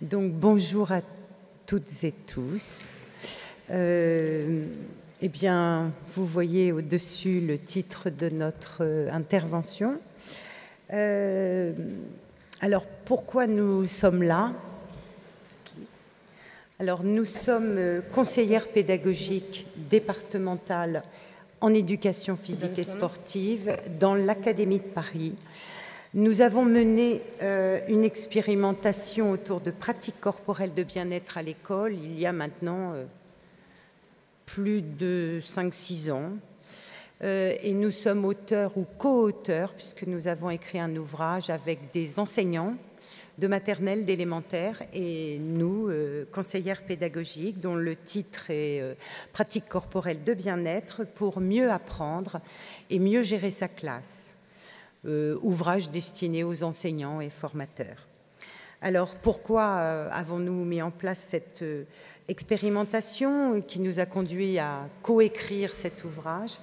Donc bonjour à toutes et tous. Eh bien, vous voyez au-dessus le titre de notre intervention. Alors, pourquoi nous sommes là? Alors, nous sommes conseillères pédagogiques départementales en éducation physique et sportive dans l'Académie de Paris. Nous avons mené une expérimentation autour de pratiques corporelles de bien-être à l'école il y a maintenant plus de 5-6 ans. Et nous sommes auteurs ou co-auteurs, puisque nous avons écrit un ouvrage avec des enseignants de maternelle, d'élémentaire, et nous, conseillères pédagogiques, dont le titre est Pratiques corporelles de bien-être pour mieux apprendre et mieux gérer sa classe. Ouvrage destiné aux enseignants et formateurs. Alors, pourquoi avons-nous mis en place cette expérimentation qui nous a conduit à coécrire cet ouvrage?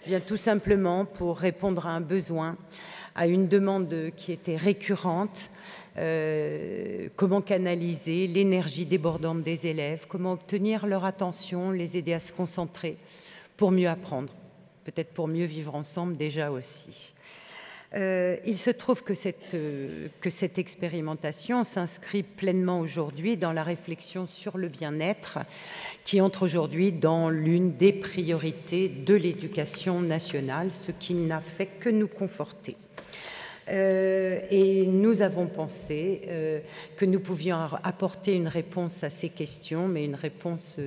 Bien, tout simplement pour répondre à un besoin, à une demande qui était récurrente. Comment canaliser l'énergie débordante des élèves, comment obtenir leur attention, les aider à se concentrer pour mieux apprendre, peut-être pour mieux vivre ensemble déjà aussi. Il se trouve que cette expérimentation s'inscrit pleinement aujourd'hui dans la réflexion sur le bien-être qui entre aujourd'hui dans l'une des priorités de l'éducation nationale, ce qui n'a fait que nous conforter. Et nous avons pensé que nous pouvions apporter une réponse à ces questions, mais une réponse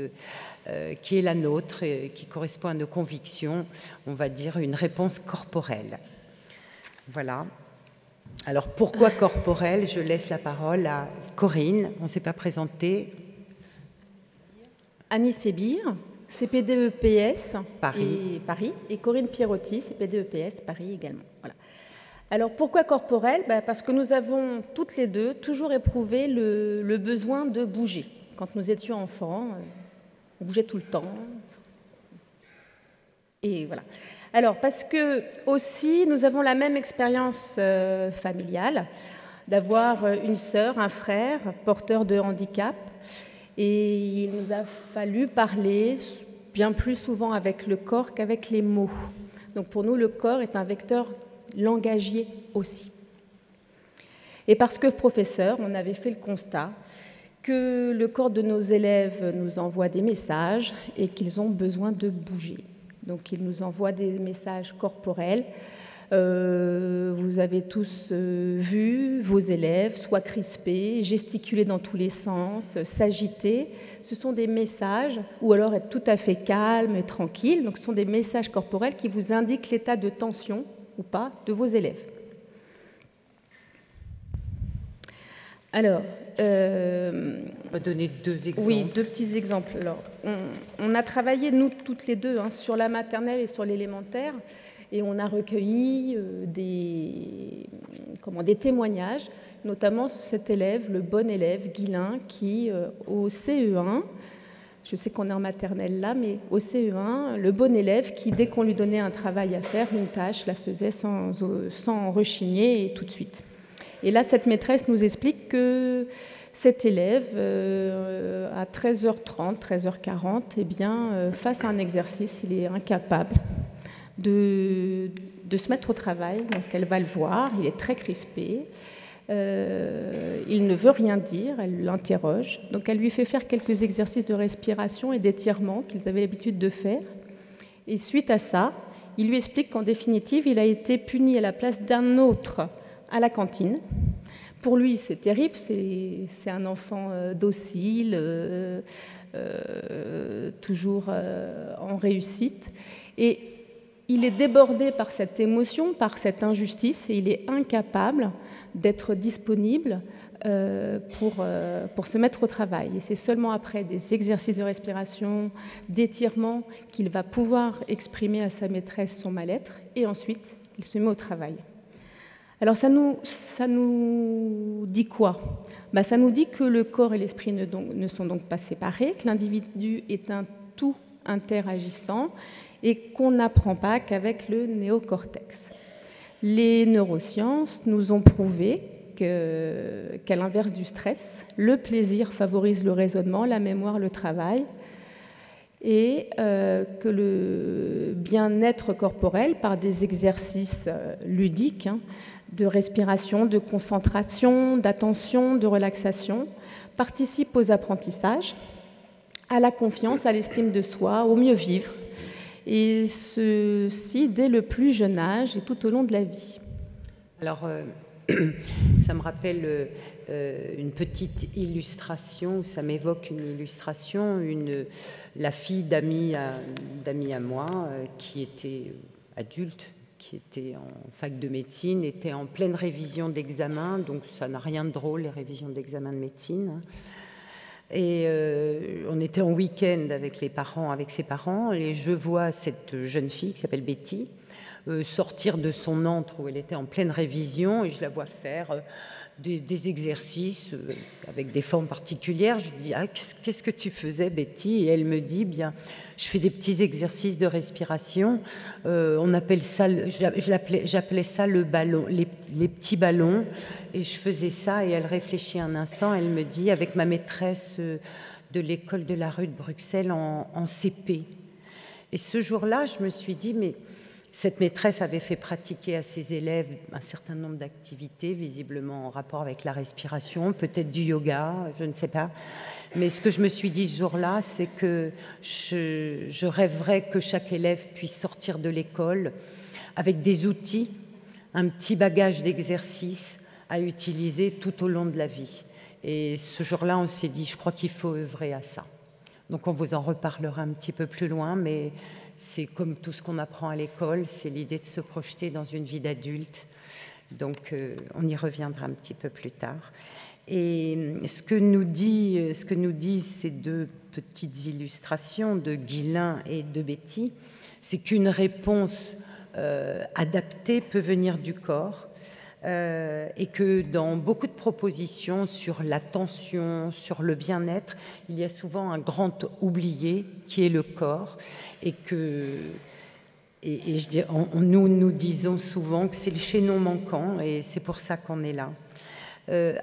qui est la nôtre, qui correspond à nos convictions, on va dire une réponse corporelle. Voilà. Alors, pourquoi corporel? Je laisse la parole à Corinne. On ne s'est pas présenté. Annie Sébir, CPDEPS Paris. Et Corinne Pierotti, CPDEPS Paris également. Voilà. Alors, pourquoi corporel? Parce que nous avons toutes les deux toujours éprouvé le besoin de bouger. Quand nous étions enfants, on bougeait tout le temps. Et voilà. Alors, parce que aussi, nous avons la même expérience familiale, d'avoir une sœur, un frère porteur de handicap. Et il nous a fallu parler bien plus souvent avec le corps qu'avec les mots. Donc, pour nous, le corps est un vecteur langagier aussi. Et parce que professeur, on avait fait le constat que le corps de nos élèves nous envoie des messages et qu'ils ont besoin de bouger. Donc, ils nous envoient des messages corporels. Vous avez tous vu vos élèves soit crispés, gesticuler dans tous les sens, s'agiter. Ce sont des messages, ou alors être tout à fait calme et tranquille. Donc, ce sont des messages corporels qui vous indiquent l'état de tension ou pas de vos élèves. Alors, on va donner 2 exemples. Oui, 2 petits exemples. Alors, on a travaillé, nous, toutes les deux, sur la maternelle et sur l'élémentaire, et on a recueilli des témoignages, notamment cet élève, le bon élève, Guilain, qui, au CE1, je sais qu'on est en maternelle là, mais au CE1, le bon élève qui, dès qu'on lui donnait un travail à faire, une tâche, la faisait sans rechigner et tout de suite. Et là, cette maîtresse nous explique que cet élève, à 13h30, 13h40, eh bien, face à un exercice, il est incapable de se mettre au travail. Donc, elle va le voir, il est très crispé. Il ne veut rien dire, elle l'interroge. Donc, elle lui fait faire quelques exercices de respiration et d'étirement qu'ils avaient l'habitude de faire. Et suite à ça, il lui explique qu'en définitive, il a été puni à la place d'un autre à la cantine. Pour lui, c'est terrible, c'est un enfant docile, toujours en réussite. Et il est débordé par cette émotion, par cette injustice, et il est incapable d'être disponible pour se mettre au travail. Et c'est seulement après des exercices de respiration, d'étirement, qu'il va pouvoir exprimer à sa maîtresse son mal-être, et ensuite, il se met au travail. Alors, ça nous dit quoi? Ça nous dit que le corps et l'esprit ne sont donc pas séparés, que l'individu est un tout interagissant et qu'on n'apprend pas qu'avec le néocortex. Les neurosciences nous ont prouvé qu'à l'inverse du stress, le plaisir favorise le raisonnement, la mémoire, le travail, et que le bien-être corporel, par des exercices ludiques, de respiration, de concentration, d'attention, de relaxation, participe aux apprentissages, à la confiance, à l'estime de soi, au mieux vivre, et ceci dès le plus jeune âge et tout au long de la vie. Alors, ça me rappelle une petite illustration, ça m'évoque une illustration, la fille d'amis à moi qui était adulte, qui était en fac de médecine, était en pleine révision d'examen, donc ça n'a rien de drôle, les révisions d'examen de médecine. Et on était en week-end avec ses parents, et je vois cette jeune fille qui s'appelle Betty sortir de son antre où elle était en pleine révision, et je la vois faire des exercices avec des formes particulières. Je lui dis: ah, qu'est-ce que tu faisais, Betty? Et elle me dit: bien, je fais des petits exercices de respiration. On appelle ça, j'appelais ça le ballon, les petits ballons. Et je faisais ça, et elle réfléchit un instant. Elle me dit: avec ma maîtresse de l'école de la rue de Bruxelles en CP. Et ce jour-là, je me suis dit: mais cette maîtresse avait fait pratiquer à ses élèves un certain nombre d'activités, visiblement en rapport avec la respiration, peut-être du yoga, je ne sais pas. Mais ce que je me suis dit ce jour-là, c'est que je rêverais que chaque élève puisse sortir de l'école avec des outils, un petit bagage d'exercices à utiliser tout au long de la vie. Et ce jour-là, on s'est dit: je crois qu'il faut œuvrer à ça. Donc on vous en reparlera un petit peu plus loin, mais c'est comme tout ce qu'on apprend à l'école, c'est l'idée de se projeter dans une vie d'adulte. Donc on y reviendra un petit peu plus tard. Et ce que nous disent ces deux petites illustrations de Guylain et de Betty, c'est qu'une réponse adaptée peut venir du corps, et que dans beaucoup de propositions sur l'attention, sur le bien-être, il y a souvent un grand oublié qui est le corps, et que nous disons souvent que c'est le chaînon manquant, et c'est pour ça qu'on est là.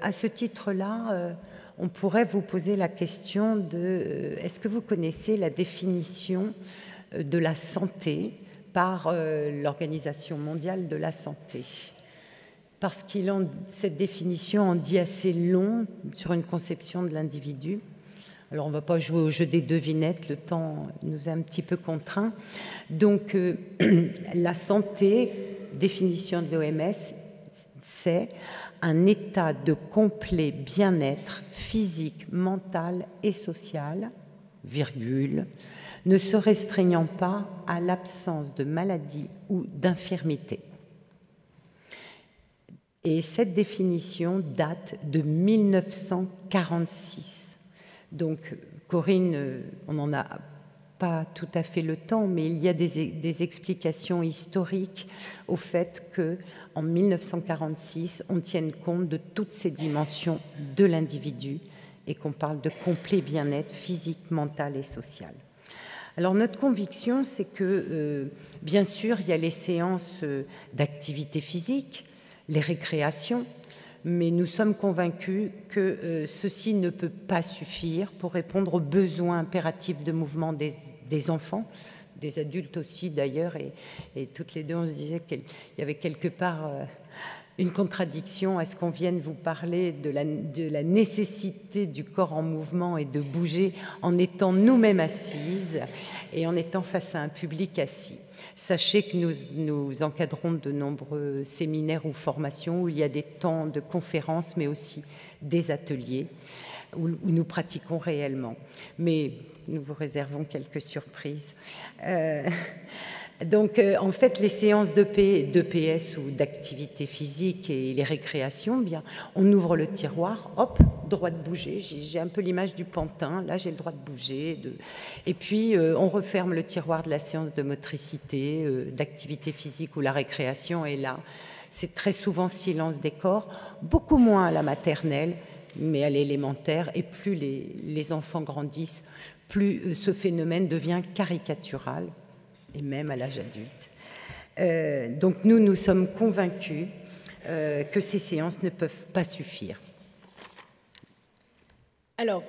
À ce titre-là, on pourrait vous poser la question de est-ce que vous connaissez la définition de la santé par l'Organisation mondiale de la santé? Parce que cette définition en dit assez long sur une conception de l'individu. Alors on ne va pas jouer au jeu des devinettes, le temps nous est un petit peu contraint. Donc la santé, définition de l'OMS, c'est un état de complet bien-être physique, mental et social, virgule, ne se restreignant pas à l'absence de maladie ou d'infirmité. Et cette définition date de 1946. Donc, Corinne, on n'en a pas tout à fait le temps, mais il y a des explications historiques au fait qu'en 1946, on tienne compte de toutes ces dimensions de l'individu et qu'on parle de complet bien-être physique, mental et social. Alors notre conviction, c'est que, bien sûr, il y a les séances d'activité physique, les récréations, mais nous sommes convaincus que ceci ne peut pas suffire pour répondre aux besoins impératifs de mouvement des enfants, des adultes aussi d'ailleurs, et toutes les deux on se disait qu'il y avait quelque part une contradiction à ce qu'on vienne vous parler de la nécessité du corps en mouvement et de bouger en étant nous-mêmes assises et en étant face à un public assis. Sachez que nous encadrons de nombreux séminaires ou formations où il y a des temps de conférences, mais aussi des ateliers où nous pratiquons réellement. Mais nous vous réservons quelques surprises. Donc, en fait, les séances d'EPS ou d'activité physique et les récréations, bien, on ouvre le tiroir, hop, droit de bouger. J'ai un peu l'image du pantin, là j'ai le droit de bouger. Et puis, on referme le tiroir de la séance de motricité, d'activité physique ou la récréation, et là, c'est très souvent silence des corps, beaucoup moins à la maternelle, mais à l'élémentaire, et plus les enfants grandissent, plus ce phénomène devient caricatural, et même à l'âge adulte. Donc nous sommes convaincus que ces séances ne peuvent pas suffire. Alors,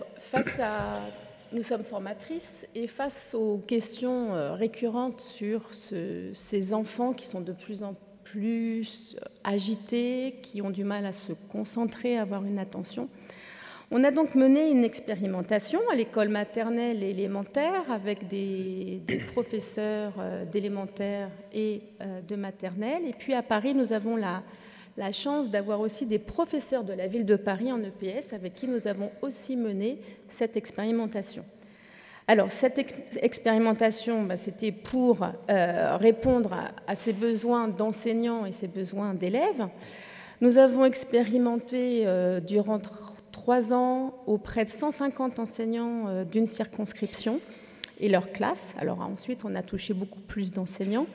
nous sommes formatrices et face aux questions récurrentes sur ces enfants qui sont de plus en plus agités, qui ont du mal à se concentrer, à avoir une attention, on a donc mené une expérimentation à l'école maternelle et élémentaire avec des professeurs d'élémentaire et de maternelle. Et puis à Paris, nous avons la chance d'avoir aussi des professeurs de la ville de Paris en EPS avec qui nous avons aussi mené cette expérimentation. Alors, cette expérimentation, c'était pour répondre à ces besoins d'enseignants et ces besoins d'élèves. Nous avons expérimenté durant 3 ans auprès de 150 enseignants d'une circonscription et leurs classes. Alors ensuite, on a touché beaucoup plus d'enseignants,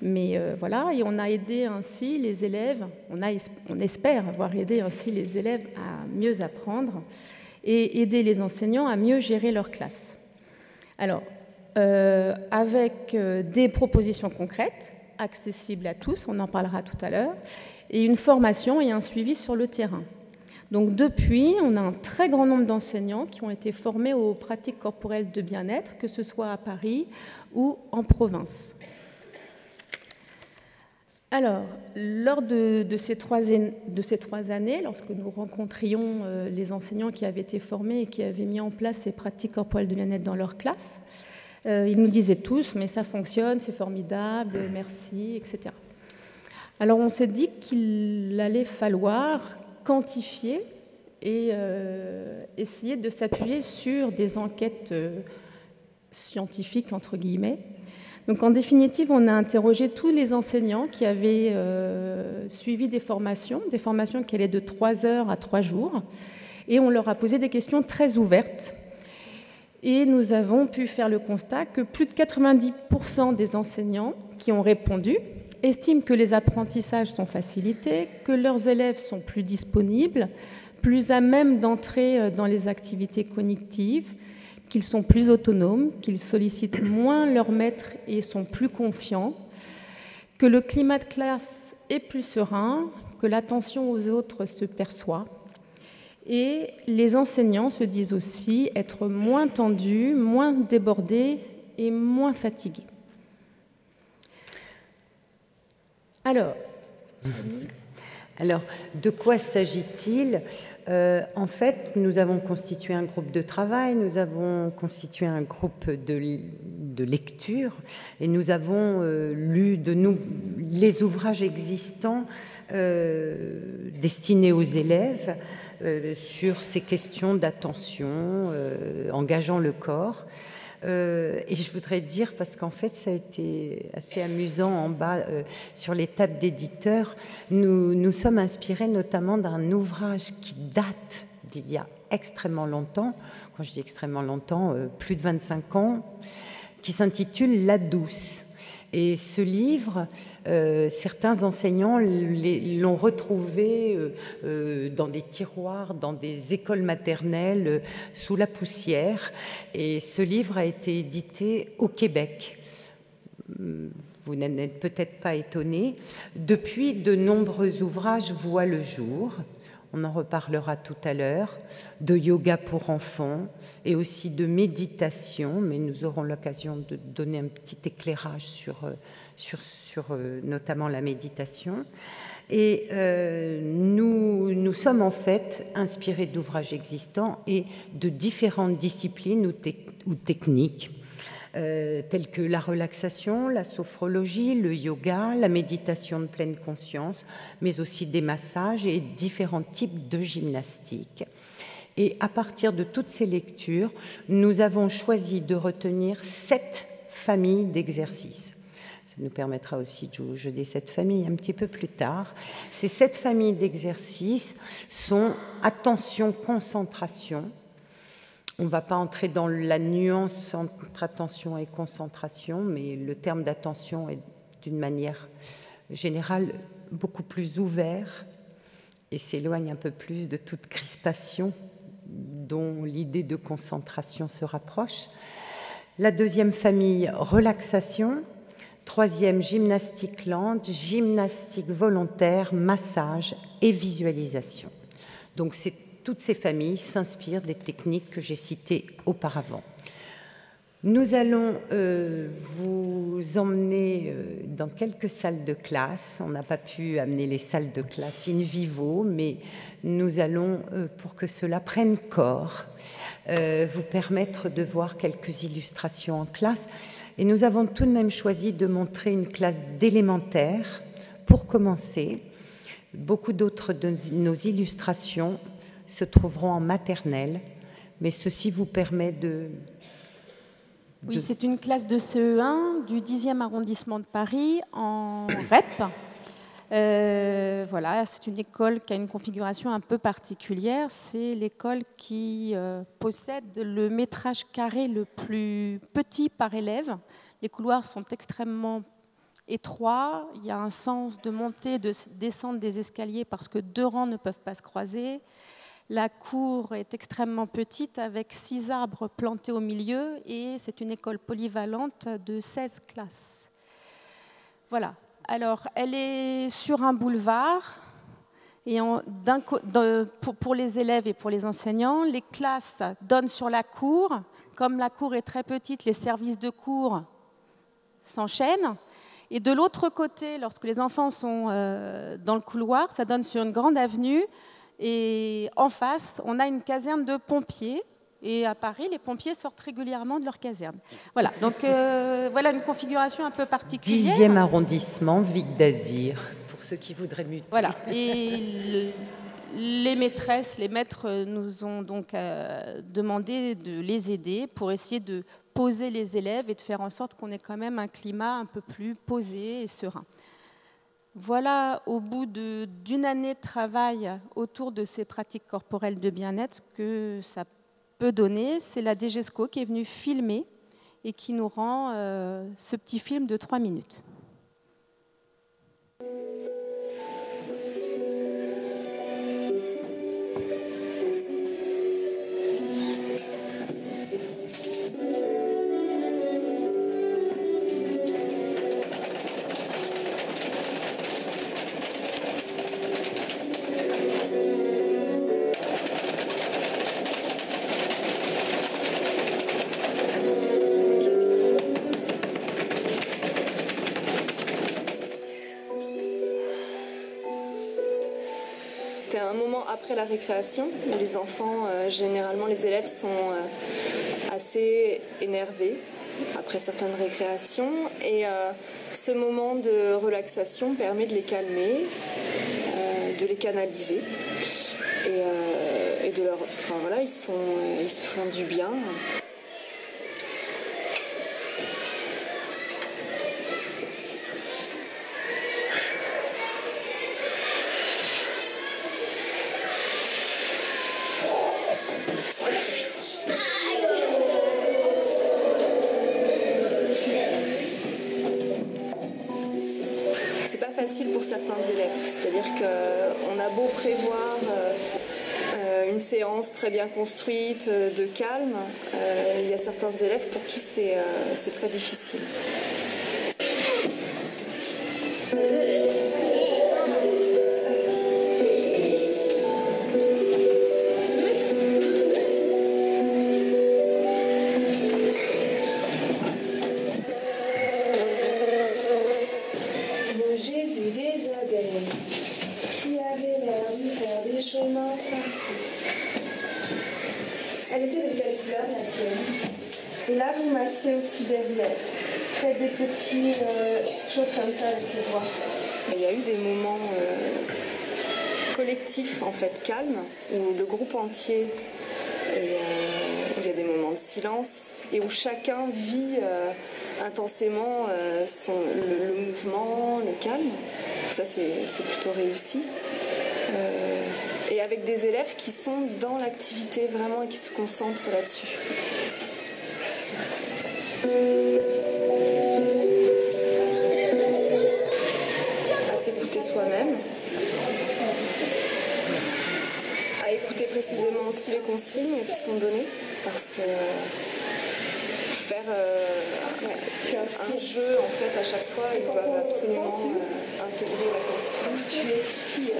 mais voilà, et on a aidé ainsi les élèves, on espère avoir aidé ainsi les élèves à mieux apprendre et aider les enseignants à mieux gérer leur classe. Alors, avec des propositions concrètes, accessibles à tous, on en parlera tout à l'heure, et une formation et un suivi sur le terrain. Donc depuis, on a un très grand nombre d'enseignants qui ont été formés aux pratiques corporelles de bien-être, que ce soit à Paris ou en province. Alors, lors de ces 3 années, lorsque nous rencontrions les enseignants qui avaient été formés et qui avaient mis en place ces pratiques corporelles de bien-être dans leur classe, ils nous disaient tous « mais ça fonctionne, c'est formidable, merci », etc. Alors on s'est dit qu'il allait falloir quantifier et essayer de s'appuyer sur des enquêtes scientifiques, entre guillemets. Donc en définitive, on a interrogé tous les enseignants qui avaient suivi des formations qui allaient de 3 heures à 3 jours, et on leur a posé des questions très ouvertes. Et nous avons pu faire le constat que plus de 90% des enseignants qui ont répondu estiment que les apprentissages sont facilités, que leurs élèves sont plus disponibles, plus à même d'entrer dans les activités cognitives, qu'ils sont plus autonomes, qu'ils sollicitent moins leur maître et sont plus confiants, que le climat de classe est plus serein, que l'attention aux autres se perçoit. Et les enseignants se disent aussi être moins tendus, moins débordés et moins fatigués. Alors, de quoi s'agit-il ? En fait, nous avons constitué un groupe de travail, nous avons constitué un groupe de lecture et nous avons lu les ouvrages existants destinés aux élèves sur ces questions d'attention, engageant le corps. Et je voudrais dire, parce qu'en fait ça a été assez amusant en bas sur les tables d'éditeurs, nous sommes inspirés notamment d'un ouvrage qui date d'il y a extrêmement longtemps, quand je dis extrêmement longtemps, plus de 25 ans, qui s'intitule « La douce ». Et ce livre, certains enseignants l'ont retrouvé dans des tiroirs, dans des écoles maternelles, sous la poussière. Et ce livre a été édité au Québec. Vous n'êtes peut-être pas étonnés. Depuis, de nombreux ouvrages voient le jour. On en reparlera tout à l'heure, de yoga pour enfants et aussi de méditation, mais nous aurons l'occasion de donner un petit éclairage sur notamment la méditation. Et nous sommes en fait inspirés d'ouvrages existants et de différentes disciplines ou techniques, telles que la relaxation, la sophrologie, le yoga, la méditation de pleine conscience, mais aussi des massages et différents types de gymnastique. Et à partir de toutes ces lectures, nous avons choisi de retenir 7 familles d'exercices. Ça nous permettra aussi de jouer cette famille un petit peu plus tard. Ces 7 familles d'exercices sont attention, concentration. On ne va pas entrer dans la nuance entre attention et concentration, mais le terme d'attention est d'une manière générale beaucoup plus ouvert et s'éloigne un peu plus de toute crispation dont l'idée de concentration se rapproche. La deuxième famille, relaxation. Troisième, gymnastique lente, gymnastique volontaire, massage et visualisation. Donc toutes ces familles s'inspirent des techniques que j'ai citées auparavant. Nous allons vous emmener dans quelques salles de classe. On n'a pas pu amener les salles de classe in vivo, mais nous allons, pour que cela prenne corps, vous permettre de voir quelques illustrations en classe. Et nous avons tout de même choisi de montrer une classe d'élémentaire pour commencer. Beaucoup d'autres de nos illustrations se trouveront en maternelle, mais ceci vous permet de... Oui, c'est une classe de CE1 du 10e arrondissement de Paris en REP. Voilà, c'est une école qui a une configuration un peu particulière. C'est l'école qui possède le métrage carré le plus petit par élève. Les couloirs sont extrêmement étroits. Il y a un sens de montée et de descente des escaliers parce que 2 rangs ne peuvent pas se croiser. La cour est extrêmement petite avec 6 arbres plantés au milieu et c'est une école polyvalente de 16 classes. Voilà. Alors, elle est sur un boulevard et pour les élèves et pour les enseignants, les classes donnent sur la cour. Comme la cour est très petite, les services de cours s'enchaînent. Et de l'autre côté, lorsque les enfants sont dans le couloir, ça donne sur une grande avenue. Et en face, on a une caserne de pompiers. Et à Paris, les pompiers sortent régulièrement de leur caserne. Voilà, donc voilà une configuration un peu particulière. 10e arrondissement, Vic d'Azir, pour ceux qui voudraient muter. Voilà, et les maîtresses, les maîtres nous ont donc demandé de les aider pour essayer de poser les élèves et de faire en sorte qu'on ait quand même un climat un peu plus posé et serein. Voilà, au bout d'une année de travail autour de ces pratiques corporelles de bien-être, ce que ça peut donner, c'est la DGESCO qui est venue filmer et qui nous rend ce petit film de 3 minutes. C'était un moment après la récréation où les enfants, généralement les élèves sont assez énervés après certaines récréations et ce moment de relaxation permet de les calmer, de les canaliser et de leur, enfin voilà, ils se font du bien. Facile pour certains élèves, c'est-à-dire qu'on a beau prévoir une séance très bien construite, de calme, il y a certains élèves pour qui c'est très difficile. Elle était de quelle couleur la tienne? Et là, vous massez aussi derrière. Faites des petites choses comme ça avec les doigts. Il y a eu des moments collectifs, en fait, calmes, où le groupe entier, où il y a des moments de silence, et où chacun vit intensément le mouvement, le calme. Ça, c'est plutôt réussi. Et avec des élèves qui sont dans l'activité vraiment et qui se concentrent là-dessus. À s'écouter soi-même, à écouter précisément aussi les consignes qui sont données, parce que faire un jeu en fait à chaque fois. Ils doivent absolument intégrer la consigne.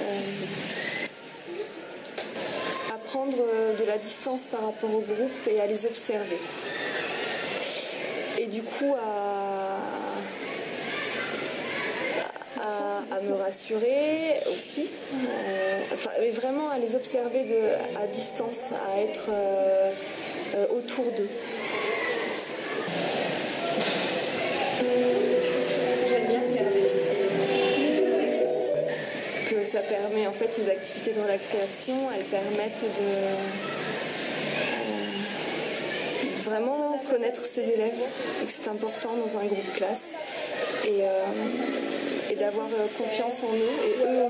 À prendre de la distance par rapport au groupe et à les observer. Et du coup à me rassurer aussi, mais vraiment à les observer à distance, à être autour d'eux. J'aime bien que ça permet, en fait, ces activités de relaxation, elles permettent de vraiment connaître ses élèves, et que c'est important dans un groupe classe, et d'avoir confiance en eux, et eux,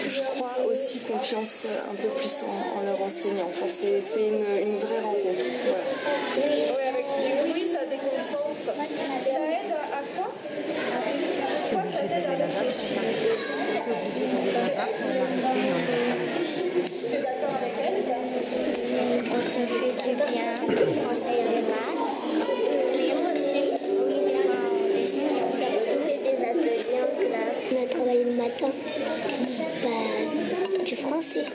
je crois aussi confiance un peu plus en leur enseignant. Enfin, c'est une vraie rencontre. Voilà. Oui, avec du bruit, ça déconcentre. Ça aide à quoi? Pourquoi ça t'aide à réfléchir? Tu es d'accord avec elle? On se fait du bien, on s'aide les maths. On fait des ateliers en classe. On a travaillé le matin. Du français.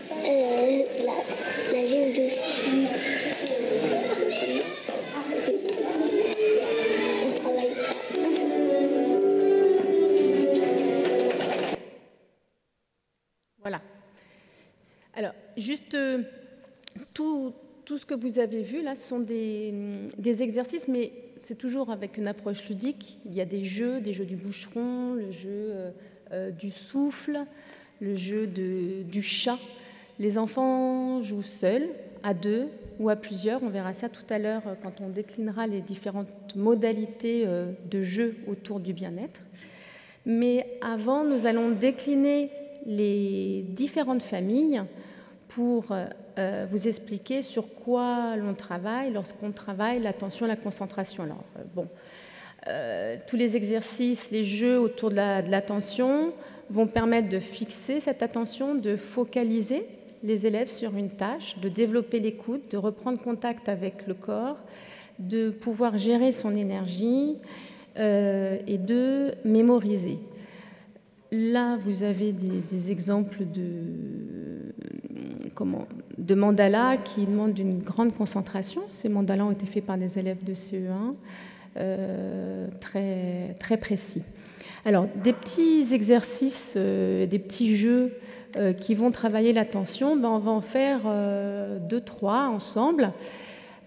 La géographie aussi. On travaille pas. Voilà. Alors, juste tout ce que vous avez vu là, ce sont des exercices, mais c'est toujours avec une approche ludique. Il y a des jeux du bûcheron, le jeu du souffle, le jeu du chat. Les enfants jouent seuls, à deux ou à plusieurs. On verra ça tout à l'heure quand on déclinera les différentes modalités de jeu autour du bien-être. Mais avant, nous allons décliner les différentes familles pour vous expliquer sur quoi l'on travaille lorsqu'on travaille l'attention et la concentration. Alors, tous les exercices, les jeux autour de l'attention vont permettre de fixer cette attention, de focaliser les élèves sur une tâche, de développer l'écoute, de reprendre contact avec le corps, de pouvoir gérer son énergie et de mémoriser. Là, vous avez des exemples de mandalas qui demandent une grande concentration. Ces mandalas ont été faits par des élèves de CE1, très, très précis. Alors, des petits exercices, des petits jeux qui vont travailler l'attention, on va en faire 2-3 ensemble.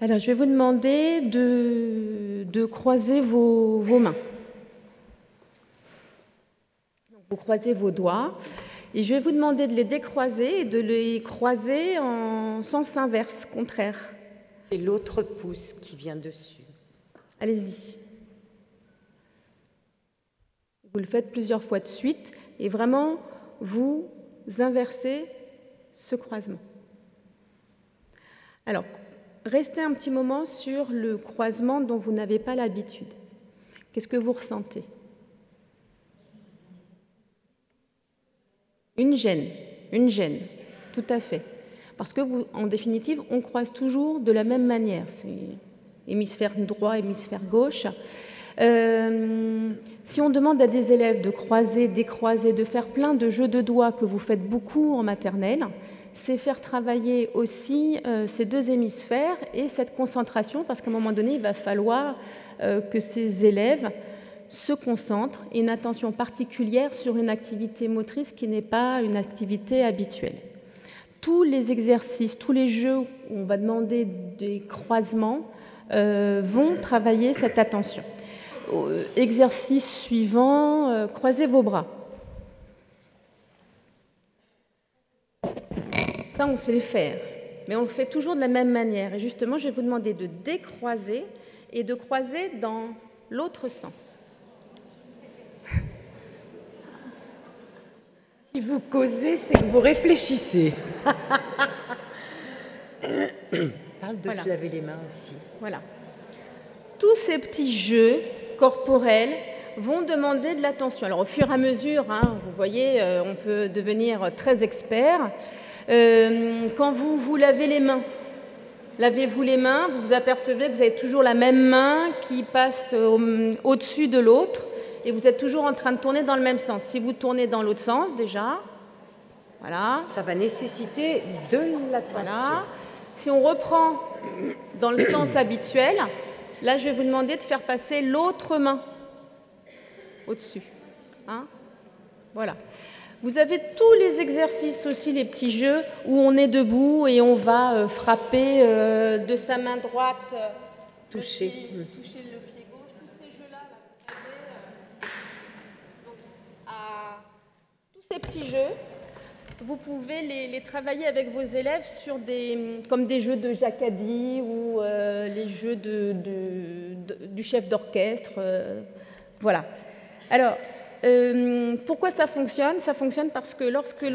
Alors, je vais vous demander de croiser vos mains. Vous croisez vos doigts et je vais vous demander de les décroiser et de les croiser en sens inverse, contraire. C'est l'autre pouce qui vient dessus. Allez-y. Vous le faites plusieurs fois de suite et vraiment, vous inversez ce croisement. Alors, restez un petit moment sur le croisement dont vous n'avez pas l'habitude. Qu'est-ce que vous ressentez ? Une gêne, tout à fait. Parce que, en définitive, on croise toujours de la même manière. C'est hémisphère droit, hémisphère gauche. Si on demande à des élèves de croiser, décroiser, de faire plein de jeux de doigts que vous faites beaucoup en maternelle, c'est faire travailler aussi ces deux hémisphères et cette concentration, parce qu'à un moment donné, il va falloir que ces élèves se concentrent et une attention particulière sur une activité motrice qui n'est pas une activité habituelle. Tous les exercices, tous les jeux où on va demander des croisements vont travailler cette attention. Exercice suivant, croisez vos bras. Ça, on sait le faire, mais on le fait toujours de la même manière. Et justement, je vais vous demander de décroiser et de croiser dans l'autre sens. Si vous causez, c'est que vous réfléchissez. Parle de se laver les mains aussi. Voilà. Tous ces petits jeux corporels vont demander de l'attention. Alors, au fur et à mesure, vous voyez, on peut devenir très expert. Quand vous vous lavez les mains, lavez-vous les mains, vous vous apercevez que vous avez toujours la même main qui passe au-dessus de l'autre et vous êtes toujours en train de tourner dans le même sens. Si vous tournez dans l'autre sens déjà, voilà. Ça va nécessiter de l'attention. Voilà. Si on reprend dans le sens habituel, là je vais vous demander de faire passer l'autre main au-dessus. Hein? Voilà. Vous avez tous les exercices aussi, les petits jeux, où on est debout et on va frapper de sa main droite, toucher le pied gauche, tous ces jeux-là, là, vous savez, tous ces petits jeux, vous pouvez les travailler avec vos élèves sur comme des jeux de jacadie ou les jeux du chef d'orchestre. Voilà. Alors, pourquoi ça fonctionne? Ça fonctionne parce que lorsque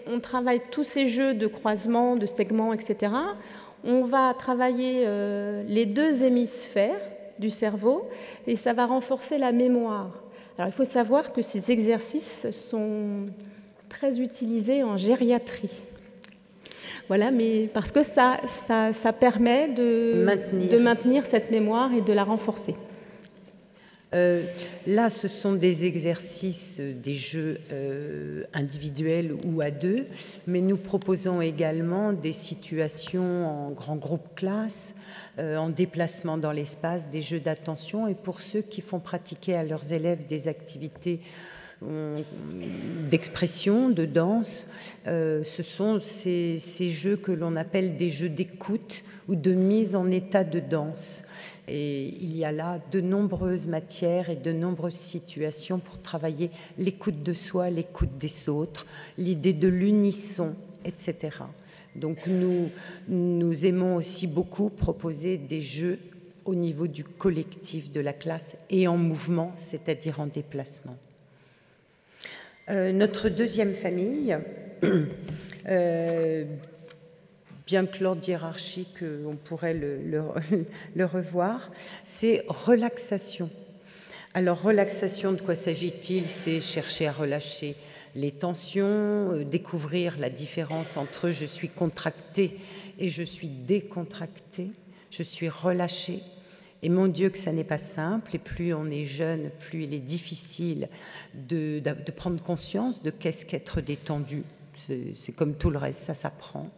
on travaille tous ces jeux de croisement, de segments, etc., on va travailler les deux hémisphères du cerveau et ça va renforcer la mémoire. Alors, il faut savoir que ces exercices sont très utilisés en gériatrie. Voilà, mais parce que ça permet de maintenir cette mémoire et de la renforcer. Là, ce sont des exercices, des jeux individuels ou à deux, mais nous proposons également des situations en grand groupe classe, en déplacement dans l'espace, des jeux d'attention, et pour ceux qui font pratiquer à leurs élèves des activités d'expression, de danse, ce sont ces jeux que l'on appelle des jeux d'écoute ou de mise en état de danse. Et il y a là de nombreuses matières et de nombreuses situations pour travailler l'écoute de soi, l'écoute des autres, l'idée de l'unisson, etc. Donc nous aimons aussi beaucoup proposer des jeux au niveau du collectif de la classe et en mouvement, c'est-à-dire en déplacement. Notre deuxième famille, bien que l'ordre hiérarchique, on pourrait le revoir, c'est relaxation. Alors, relaxation, de quoi s'agit-il? C'est chercher à relâcher les tensions, découvrir la différence entre je suis contracté et je suis décontracté, je suis relâché. Et mon Dieu que ça n'est pas simple, et plus on est jeune, plus il est difficile de prendre conscience de qu'est-ce qu'être détendu. C'est comme tout le reste, ça s'apprend.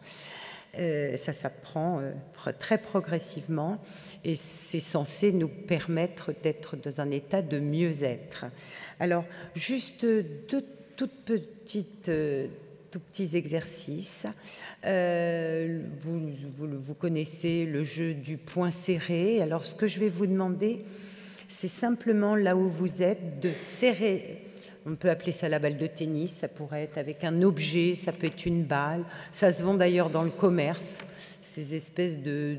Ça s'apprend très progressivement et c'est censé nous permettre d'être dans un état de mieux-être. Alors, juste deux tout petits exercices. Vous connaissez le jeu du point serré. Alors, ce que je vais vous demander, c'est simplement là où vous êtes de serrer. On peut appeler ça la balle de tennis, ça pourrait être avec un objet, ça peut être une balle. Ça se vend d'ailleurs dans le commerce, ces espèces de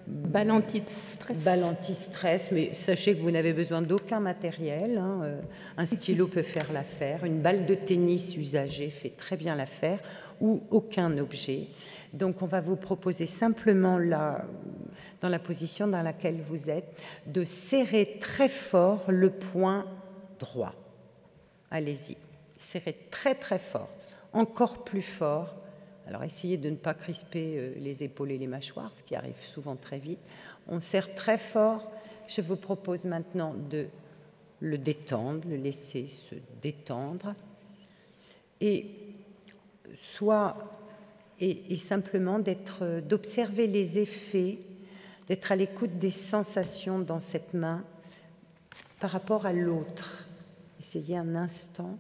balles anti-stress. Balles anti-stress, mais sachez que vous n'avez besoin d'aucun matériel. Hein. Un stylo peut faire l'affaire. Une balle de tennis usagée fait très bien l'affaire, ou aucun objet. Donc on va vous proposer simplement là, dans la position dans laquelle vous êtes, de serrer très fort le poing droit. Allez-y, serrez très très fort, encore plus fort. Alors essayez de ne pas crisper les épaules et les mâchoires, ce qui arrive souvent très vite. On serre très fort. Je vous propose maintenant de le détendre, le laisser se détendre, et simplement d'observer les effets, d'être à l'écoute des sensations dans cette main par rapport à l'autre. Essayez un instant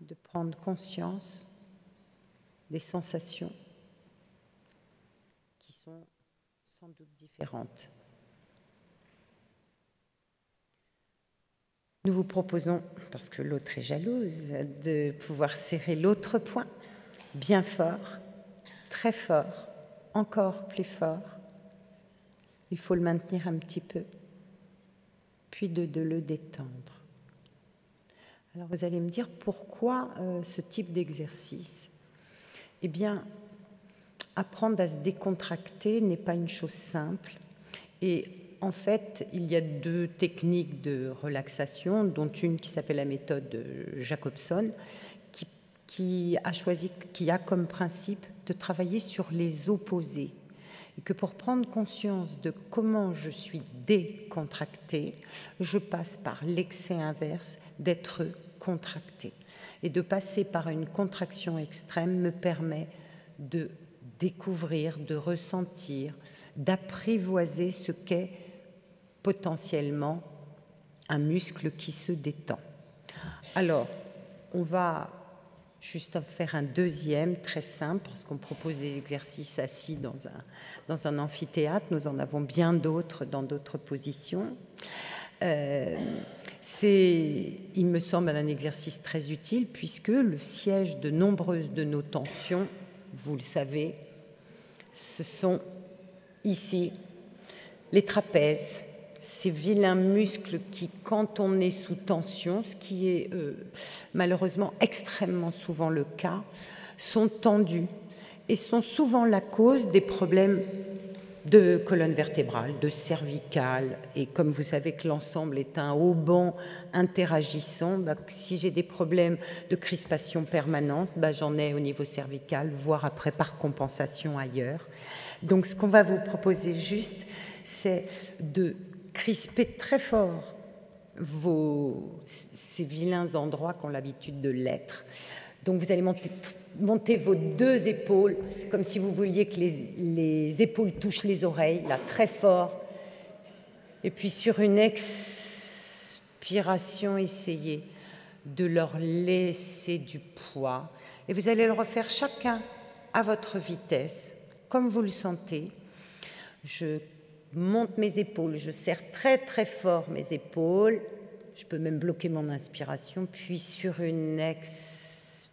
de prendre conscience des sensations qui sont sans doute différentes. Nous vous proposons, parce que l'autre est jalouse, de pouvoir serrer l'autre poing bien fort, très fort, encore plus fort. Il faut le maintenir un petit peu, puis de le détendre. Alors vous allez me dire pourquoi ce type d'exercice? Eh bien, apprendre à se décontracter n'est pas une chose simple. Et en fait, il y a deux techniques de relaxation, dont une qui s'appelle la méthode Jacobson, qui a comme principe de travailler sur les opposés. Et que pour prendre conscience de comment je suis décontractée, je passe par l'excès inverse d'être contractée. Et de passer par une contraction extrême me permet de découvrir, de ressentir, d'apprivoiser ce qu'est potentiellement un muscle qui se détend. Alors, on va juste faire un deuxième, très simple, parce qu'on propose des exercices assis dans un amphithéâtre. Nous en avons bien d'autres dans d'autres positions. C'est, il me semble, un exercice très utile, puisque le siège de nombreuses de nos tensions, vous le savez, ce sont ici les trapèzes, ces vilains muscles qui, quand on est sous tension, ce qui est malheureusement extrêmement souvent le cas, sont tendus et sont souvent la cause des problèmes de colonne vertébrale, de cervicale. Et comme vous savez que l'ensemble est un haut-banc interagissant, si j'ai des problèmes de crispation permanente, j'en ai au niveau cervical, voire après par compensation ailleurs. Donc ce qu'on va vous proposer juste, c'est de crisper très fort ces vilains endroits qui ont l'habitude de l'être. Donc vous allez monter vos deux épaules, comme si vous vouliez que les épaules touchent les oreilles, là, très fort. Et puis sur une expiration, essayez de leur laisser du poids. Et vous allez le refaire chacun à votre vitesse, comme vous le sentez. Je monte mes épaules, je serre très très fort mes épaules. Je peux même bloquer mon inspiration, puis sur une expiration,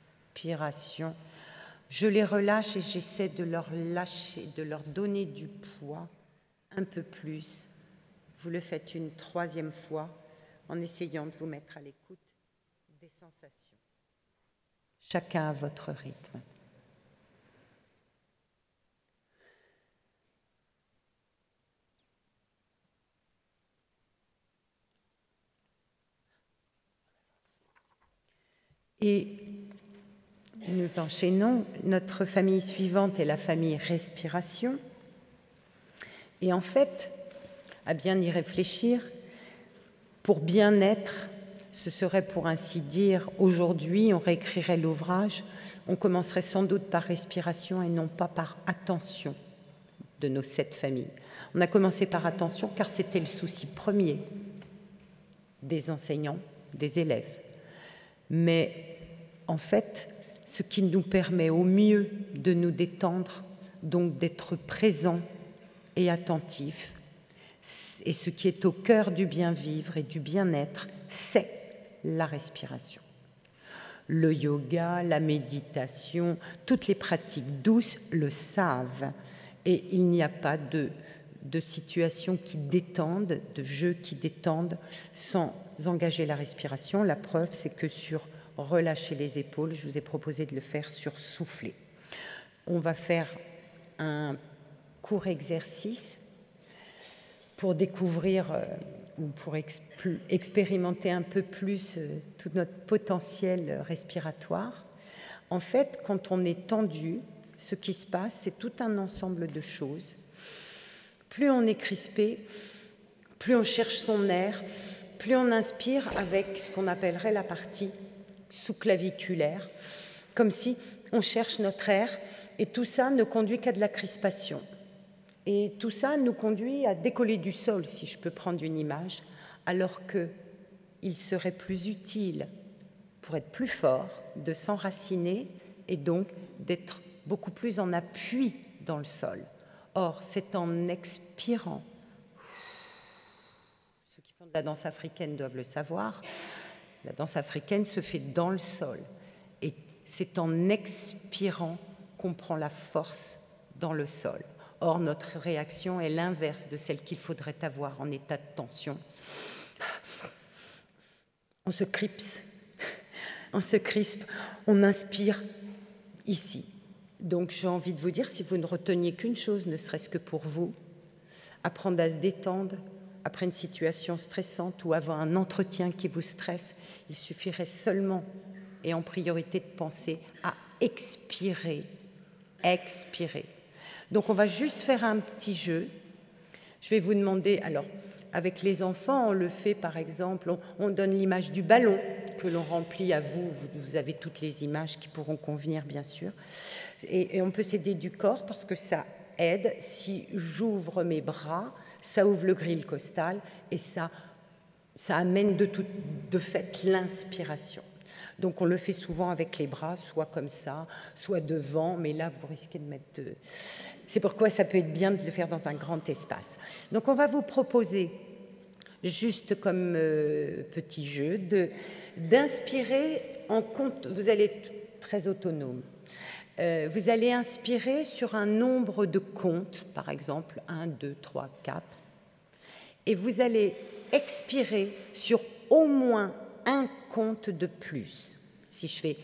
je les relâche et j'essaie de leur lâcher, de leur donner du poids un peu plus. Vous le faites une troisième fois en essayant de vous mettre à l'écoute des sensations. Chacun à votre rythme. Et nous enchaînons. Notre famille suivante est la famille respiration. Et en fait, à bien y réfléchir, pour bien être, ce serait pour ainsi dire, aujourd'hui, on réécrirait l'ouvrage, on commencerait sans doute par respiration et non pas par attention de nos 7 familles. On a commencé par attention car c'était le souci premier des enseignants, des élèves. Mais en fait, ce qui nous permet au mieux de nous détendre, donc d'être présents et attentifs, et ce qui est au cœur du bien-vivre et du bien-être, c'est la respiration. Le yoga, la méditation, toutes les pratiques douces le savent. Et il n'y a pas de situations qui détendent, de jeux qui détendent sans engager la respiration. La preuve, c'est que sur relâcher les épaules, je vous ai proposé de le faire sur souffler. On va faire un court exercice pour découvrir ou pour expérimenter un peu plus tout notre potentiel respiratoire. En fait, quand on est tendu, ce qui se passe, c'est tout un ensemble de choses. Plus on est crispé, plus on cherche son air, plus on inspire avec ce qu'on appellerait la partie sous-claviculaire, comme si on cherche notre air, et tout ça ne conduit qu'à de la crispation. Et tout ça nous conduit à décoller du sol, si je peux prendre une image, alors qu'il serait plus utile, pour être plus fort, de s'enraciner et donc d'être beaucoup plus en appui dans le sol. Or, c'est en expirant, ceux qui font de la danse africaine doivent le savoir, la danse africaine se fait dans le sol. Et c'est en expirant qu'on prend la force dans le sol. Or, notre réaction est l'inverse de celle qu'il faudrait avoir en état de tension. On se crispe, on inspire ici. Donc, j'ai envie de vous dire, si vous ne reteniez qu'une chose, ne serait-ce que pour vous, apprendre à se détendre après une situation stressante ou avant un entretien qui vous stresse, il suffirait seulement et en priorité de penser à expirer expirez. Donc on va juste faire un petit jeu. Je vais vous demander, alors avec les enfants, on le fait par exemple, on donne l'image du ballon que l'on remplit à vous. Vous avez toutes les images qui pourront convenir bien sûr. Et on peut s'aider du corps parce que ça aide. Si j'ouvre mes bras, ça ouvre le grille costal et ça amène de fait l'inspiration. Donc on le fait souvent avec les bras, soit comme ça, soit devant, mais là vous risquez de mettre... C'est pourquoi ça peut être bien de le faire dans un grand espace. Donc on va vous proposer, juste comme petit jeu, d'inspirer en compte, vous allez être très autonome. Vous allez inspirer sur un nombre de comptes, par exemple 1, 2, 3, 4, et vous allez expirer sur au moins un compte de plus. Si je fais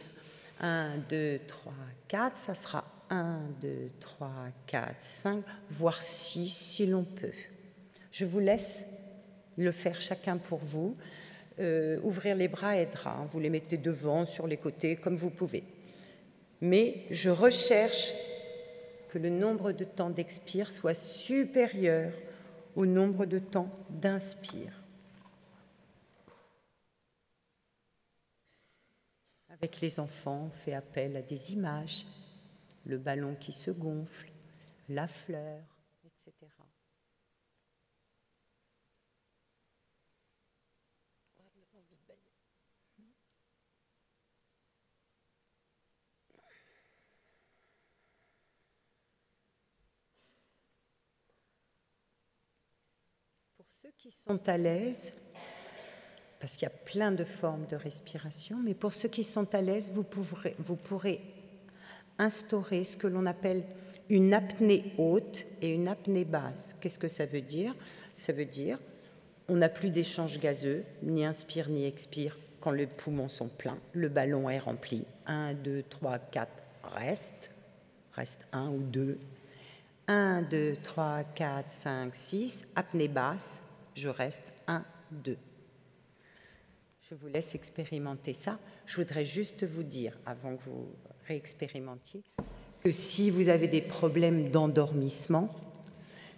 1, 2, 3, 4, ça sera 1, 2, 3, 4, 5, voire 6 si l'on peut. Je vous laisse le faire chacun pour vous. Ouvrir les bras aidera, hein. Vous les mettez devant, sur les côtés, comme vous pouvez. Mais je recherche que le nombre de temps d'expire soit supérieur au nombre de temps d'inspire. Avec les enfants, on fait appel à des images, le ballon qui se gonfle, la fleur, etc. Pour ceux qui sont à l'aise, parce qu'il y a plein de formes de respiration, mais pour ceux qui sont à l'aise, vous pourrez instaurer ce que l'on appelle une apnée haute et une apnée basse. Qu'est-ce que ça veut dire? Ça veut dire on n'a plus d'échange gazeux, ni inspire ni expire quand les poumons sont pleins, le ballon est rempli. 1, 2, 3, 4, reste 1 ou 2. 1, 2, 3, 4, 5, 6, apnée basse, je reste 1, 2. Je vous laisse expérimenter ça. Je voudrais juste vous dire, avant que vous réexpérimentiez, que si vous avez des problèmes d'endormissement,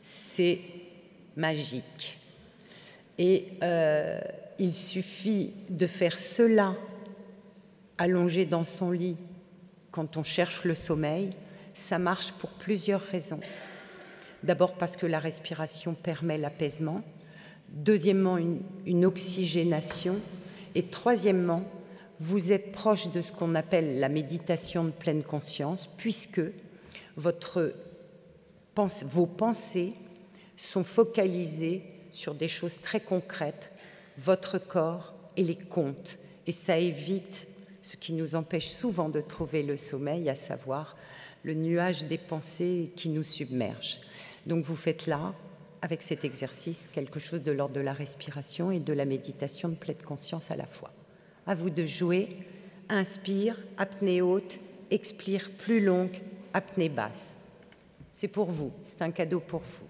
c'est magique. Et il suffit de faire cela allongé dans son lit quand on cherche le sommeil. Ça marche pour plusieurs raisons. D'abord parce que la respiration permet l'apaisement. Deuxièmement, une oxygénation. Et troisièmement, vous êtes proche de ce qu'on appelle la méditation de pleine conscience, puisque vos pensées sont focalisées sur des choses très concrètes, votre corps et les comptes. Et ça évite ce qui nous empêche souvent de trouver le sommeil, à savoir le nuage des pensées qui nous submerge. Donc vous faites là, avec cet exercice, quelque chose de l'ordre de la respiration et de la méditation de pleine conscience à la fois. À vous de jouer. Inspire, apnée haute, expire plus longue, apnée basse. C'est pour vous, c'est un cadeau pour vous.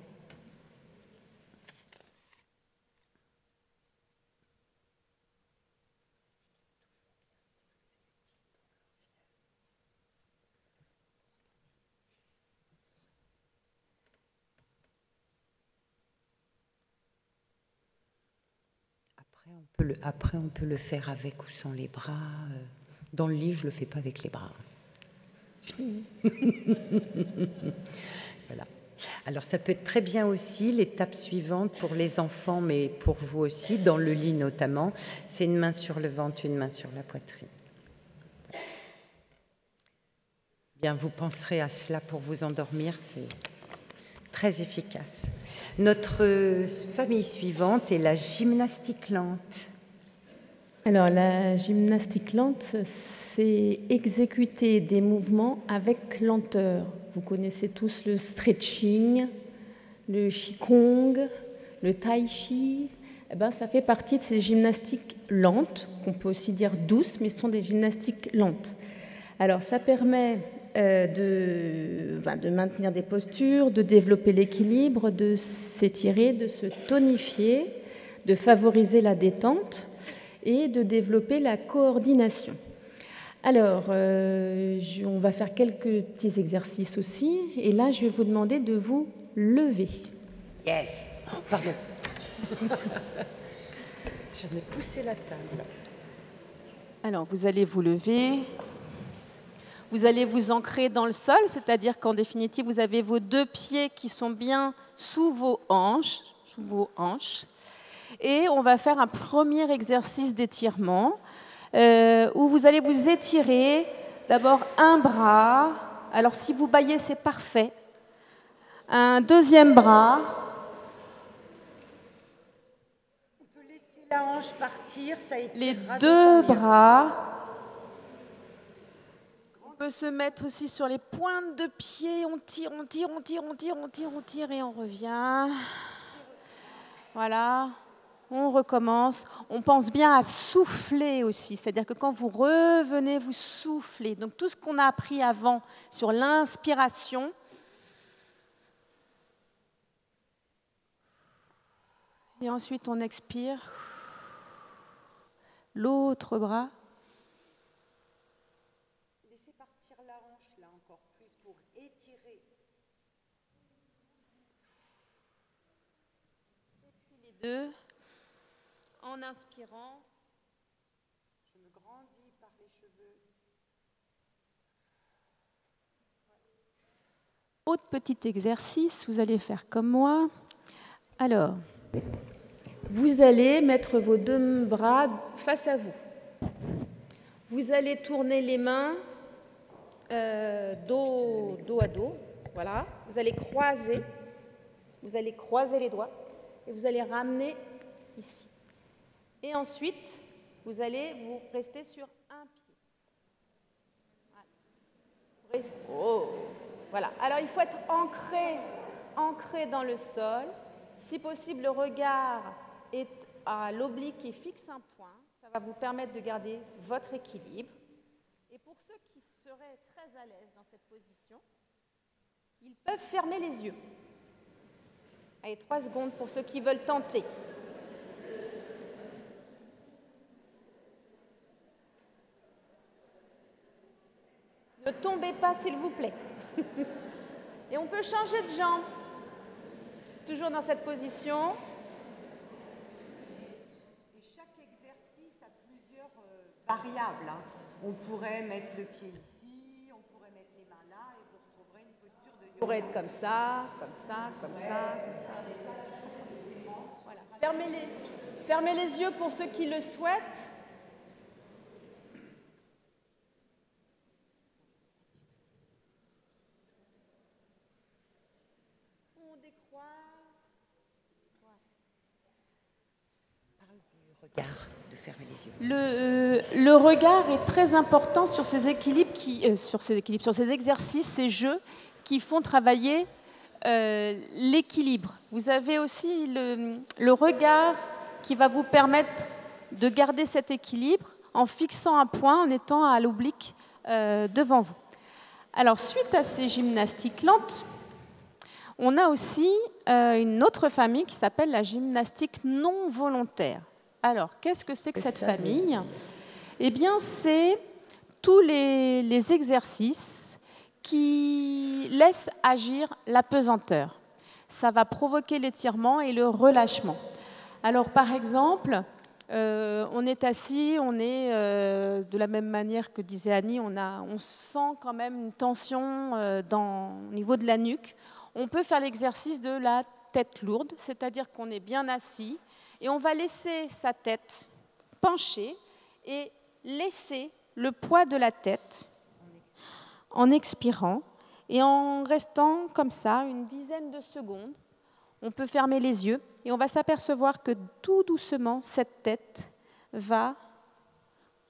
Après, on peut le faire avec ou sans les bras. Dans le lit, je ne le fais pas avec les bras. Voilà. Alors, ça peut être très bien aussi, l'étape suivante pour les enfants, mais pour vous aussi, dans le lit notamment, c'est une main sur le ventre, une main sur la poitrine. Bien, vous penserez à cela pour vous endormir, c'est très efficace. Notre famille suivante est la gymnastique lente. Alors, la gymnastique lente, c'est exécuter des mouvements avec lenteur. Vous connaissez tous le stretching, le qigong, le tai chi. Eh ben, ça fait partie de ces gymnastiques lentes, qu'on peut aussi dire douces, mais ce sont des gymnastiques lentes. Alors, ça permet de maintenir des postures, de développer l'équilibre, de s'étirer, de se tonifier, de favoriser la détente et de développer la coordination. Alors, on va faire quelques petits exercices aussi. Et là, je vais vous demander de vous lever. Yes. Oh, pardon. J'en ai poussé la table. Alors, vous allez vous lever. Vous allez vous ancrer dans le sol, c'est-à-dire qu'en définitive, vous avez vos deux pieds qui sont bien sous vos hanches. Et on va faire un premier exercice d'étirement où vous allez vous étirer d'abord un bras. Alors, si vous bâillez, c'est parfait. Un deuxième bras. On peut laisser la hanche partir, ça étirera. Les deux bras. On peut se mettre aussi sur les pointes de pied. On tire, on tire, on tire, on tire, on tire, on tire et on revient. Voilà. On recommence. On pense bien à souffler aussi. C'est-à-dire que quand vous revenez, vous soufflez. Donc tout ce qu'on a appris avant sur l'inspiration. Et ensuite, on expire. L'autre bras. Laissez partir la hanche là encore plus pour étirer. Et puis les deux. En inspirant, je me grandis par les cheveux. Autre petit exercice, vous allez faire comme moi. Alors, vous allez mettre vos deux bras face à vous. Vous allez tourner les mains dos à dos. Voilà. Vous allez croiser les doigts et vous allez ramener ici. Et ensuite, vous allez vous rester sur un pied. Voilà. Oh. Voilà. Alors, il faut être ancré dans le sol. Si possible, le regard est à l'oblique et fixe un point. Ça va vous permettre de garder votre équilibre. Et pour ceux qui seraient très à l'aise dans cette position, ils peuvent fermer les yeux. Allez, 3 secondes pour ceux qui veulent tenter. Ne tombez pas, s'il vous plaît. Et on peut changer de jambe. Toujours dans cette position. Et chaque exercice a plusieurs variables. Hein. On pourrait mettre le pied ici, on pourrait mettre les mains là, et vous retrouverez une posture de yoga. Vous pourrez être comme ça, comme ça, comme ça, comme ça. Voilà. Fermez les yeux pour ceux qui le souhaitent. On décroise. Voilà. Parle du regard, de fermer les yeux. Le regard est très important sur ces équilibres, sur ces exercices, ces jeux qui font travailler l'équilibre. Vous avez aussi le regard qui va vous permettre de garder cet équilibre en fixant un point, en étant à l'oblique devant vous. Alors, suite à ces gymnastiques lentes, on a aussi une autre famille qui s'appelle la gymnastique non volontaire. Alors, qu'est-ce que c'est que cette famille? Eh bien, c'est tous les exercices qui laissent agir la pesanteur. Ça va provoquer l'étirement et le relâchement. Alors, par exemple, on est assis, on est de la même manière que disait Annie, on sent quand même une tension au niveau de la nuque. On peut faire l'exercice de la tête lourde, c'est-à-dire qu'on est bien assis et on va laisser sa tête pencher et laisser le poids de la tête en expirant et en restant comme ça une dizaine de secondes. On peut fermer les yeux et on va s'apercevoir que tout doucement, cette tête va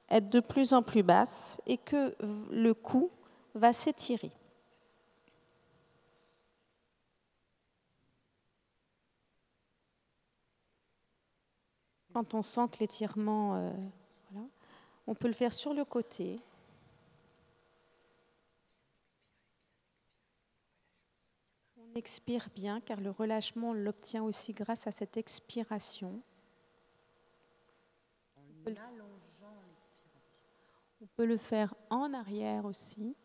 être de plus en plus basse et que le cou va s'étirer. Quand on sent que l'étirement, voilà, on peut le faire sur le côté. On expire bien, car le relâchement, on l'obtient aussi grâce à cette expiration. On On peut le faire en arrière aussi.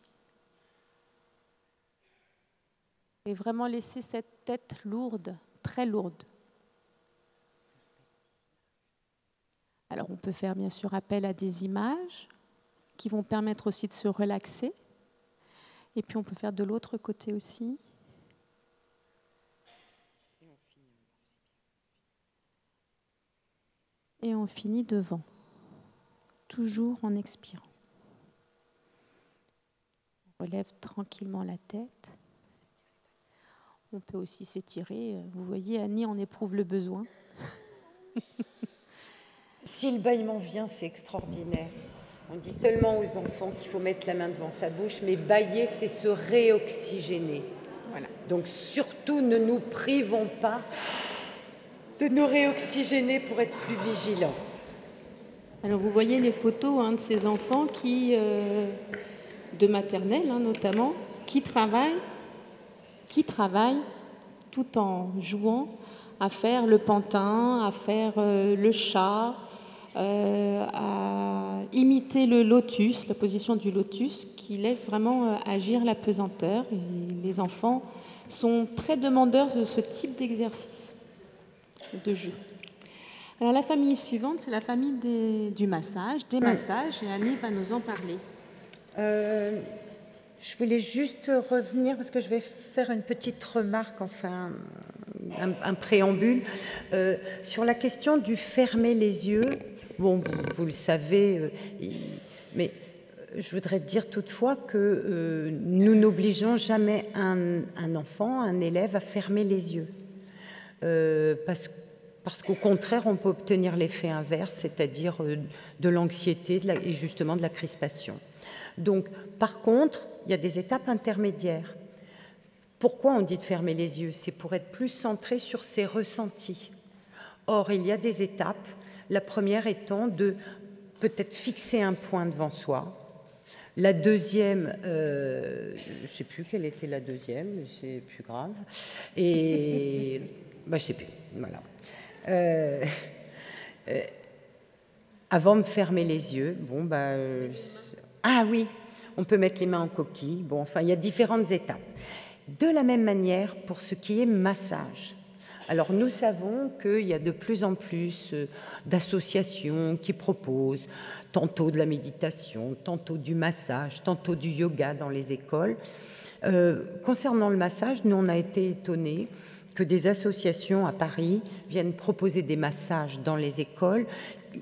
Et vraiment laisser cette tête lourde, très lourde. Alors on peut faire bien sûr appel à des images qui vont permettre aussi de se relaxer. Et puis on peut faire de l'autre côté aussi. Et on finit devant, toujours en expirant. On relève tranquillement la tête. On peut aussi s'étirer. Vous voyez, Annie en éprouve le besoin. Si le bâillement vient, c'est extraordinaire. On dit seulement aux enfants qu'il faut mettre la main devant sa bouche, mais bâiller, c'est se réoxygéner. Voilà. Donc surtout, ne nous privons pas de nous réoxygéner pour être plus vigilants. Alors vous voyez les photos de ces enfants qui, de maternelle notamment, qui travaillent tout en jouant à faire le pantin, à faire le chat, à imiter le lotus, la position du lotus, qui laisse vraiment agir la pesanteur. Et les enfants sont très demandeurs de ce type d'exercice, de jeu. Alors la famille suivante, c'est la famille des massages, et Annie va nous en parler. Je voulais juste revenir, parce que je vais faire une petite remarque, enfin un préambule, sur la question du fermer les yeux. Bon, vous le savez, mais je voudrais dire toutefois que nous n'obligeons jamais un enfant, un élève, à fermer les yeux. Parce qu'au contraire, on peut obtenir l'effet inverse, c'est-à-dire de l'anxiété et justement de la crispation. Donc, par contre, il y a des étapes intermédiaires. Pourquoi on dit de fermer les yeux? C'est pour être plus centré sur ses ressentis. Or, il y a des étapes, la première étant de peut-être fixer un point devant soi. La deuxième, je ne sais plus quelle était la deuxième, c'est plus grave. Et je ne sais plus, voilà. Avant de fermer les yeux, ah oui, on peut mettre les mains en coquille. Bon, enfin, il y a différentes étapes. De la même manière, pour ce qui est massage. Alors, nous savons qu'il y a de plus en plus d'associations qui proposent tantôt de la méditation, tantôt du massage, tantôt du yoga dans les écoles. Concernant le massage, nous, on a été étonnés que des associations à Paris viennent proposer des massages dans les écoles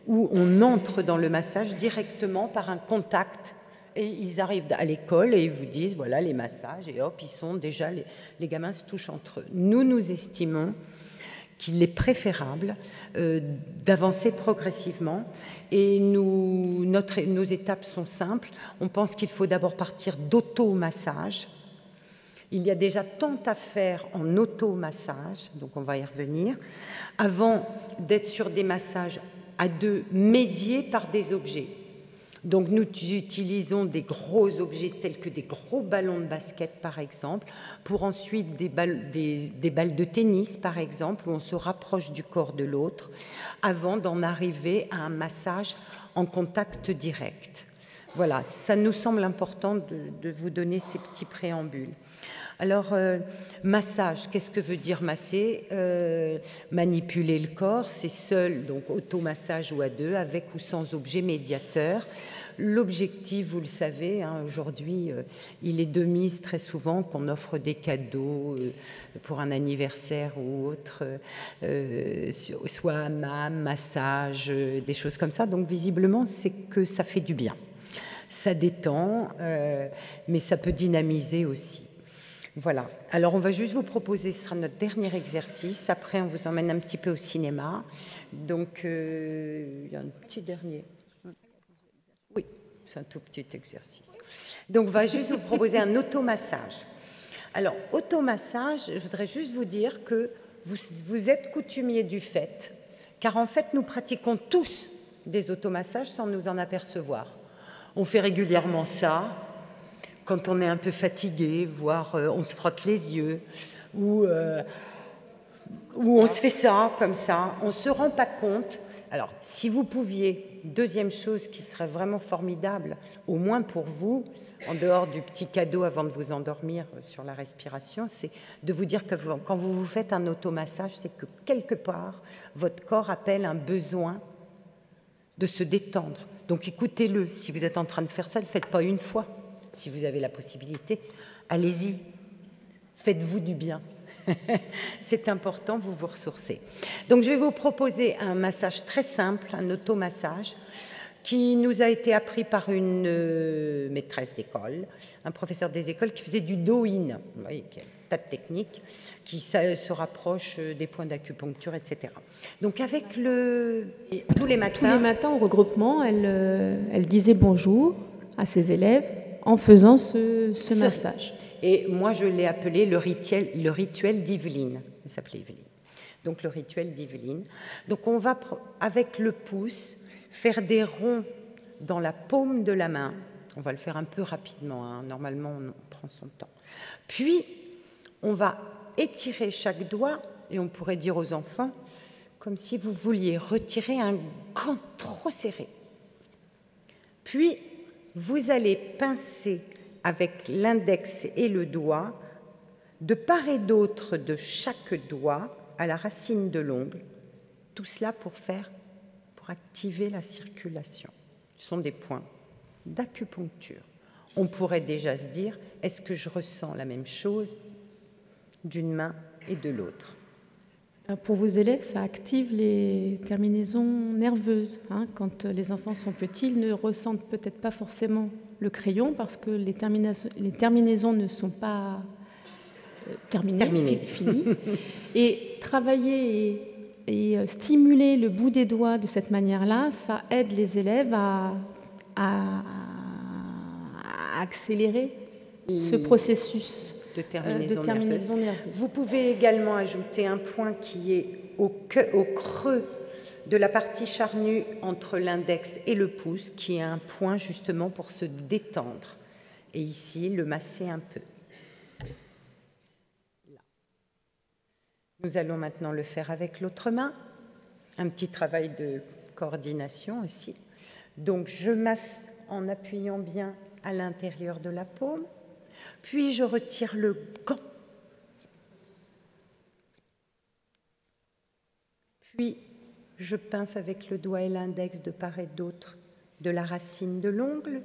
où on entre dans le massage directement par un contact. Et ils arrivent à l'école et ils vous disent, voilà les massages, et hop, ils sont déjà, les gamins se touchent entre eux. Nous estimons qu'il est préférable d'avancer progressivement et nos étapes sont simples. On pense qu'il faut d'abord partir d'auto-massage. Il y a déjà tant à faire en auto-massage, donc on va y revenir, avant d'être sur des massages à deux médiés par des objets. Donc nous utilisons des gros objets tels que des gros ballons de basket par exemple, pour ensuite des balles de tennis par exemple, où on se rapproche du corps de l'autre, avant d'en arriver à un massage en contact direct. Voilà, ça nous semble important de vous donner ces petits préambules. Alors, massage, qu'est-ce que veut dire masser? Manipuler le corps, c'est seul, donc automassage ou à deux, avec ou sans objet médiateur. L'objectif, vous le savez, aujourd'hui, il est de mise très souvent qu'on offre des cadeaux pour un anniversaire ou autre, soit hammam, massage, des choses comme ça. Donc, visiblement, c'est que ça fait du bien. Ça détend, mais ça peut dynamiser aussi. Voilà. Alors, on va juste vous proposer, ce sera notre dernier exercice. Après, on vous emmène un petit peu au cinéma. Donc, il y a un petit dernier. Oui, c'est un tout petit exercice. Donc, on va juste vous proposer un automassage. Alors, automassage, je voudrais juste vous dire que vous êtes coutumier du fait, car en fait, nous pratiquons tous des automassages sans nous en apercevoir. On fait régulièrement ça. Quand on est un peu fatigué, voire on se frotte les yeux, ou on se fait ça, comme ça, on ne se rend pas compte, Alors, si vous pouviez, deuxième chose qui serait vraiment formidable, au moins pour vous, en dehors du petit cadeau avant de vous endormir sur la respiration, c'est de vous dire que quand vous vous faites un automassage, c'est que quelque part, votre corps appelle un besoin de se détendre. Donc écoutez-le. Si vous êtes en train de faire ça, ne le faites pas une fois. Si vous avez la possibilité, allez-y. Faites-vous du bien. C'est important, vous vous ressourcez. Donc je vais vous proposer un massage très simple, un automassage, qui nous a été appris par une maîtresse d'école, un professeur des écoles qui faisait du do-in. Vous voyez, il y a un tas de techniques qui se rapprochent des points d'acupuncture, etc. Donc avec tous les matins au regroupement, elle disait bonjour à ses élèves en faisant ce massage. Et moi, je l'ai appelé le rituel d'Yveline. Il s'appelait Yveline. Donc, le rituel d'Yveline. Donc, on va, avec le pouce, faire des ronds dans la paume de la main. On va le faire un peu rapidement, hein. Normalement, on prend son temps. Puis, on va étirer chaque doigt, et on pourrait dire aux enfants, comme si vous vouliez retirer un gant trop serré. Puis, vous allez pincer avec l'index et le doigt, de part et d'autre de chaque doigt à la racine de l'ongle, tout cela pour activer la circulation. Ce sont des points d'acupuncture. On pourrait déjà se dire, est-ce que je ressens la même chose d'une main et de l'autre? Pour vos élèves, ça active les terminaisons nerveuses. Hein. Quand les enfants sont petits, ils ne ressentent peut-être pas forcément le crayon parce que les terminaisons ne sont pas terminées. Finies. Et travailler et stimuler le bout des doigts de cette manière-là, ça aide les élèves à accélérer ce processus de terminaison nerveuse. Vous pouvez également ajouter un point qui est au creux de la partie charnue entre l'index et le pouce, qui est un point justement pour se détendre. Et ici, le masser un peu. Là. Nous allons maintenant le faire avec l'autre main. Un petit travail de coordination aussi. Donc, je masse en appuyant bien à l'intérieur de la paume. Puis, je retire le gant. Puis, je pince avec le doigt et l'index de part et d'autre de la racine de l'ongle,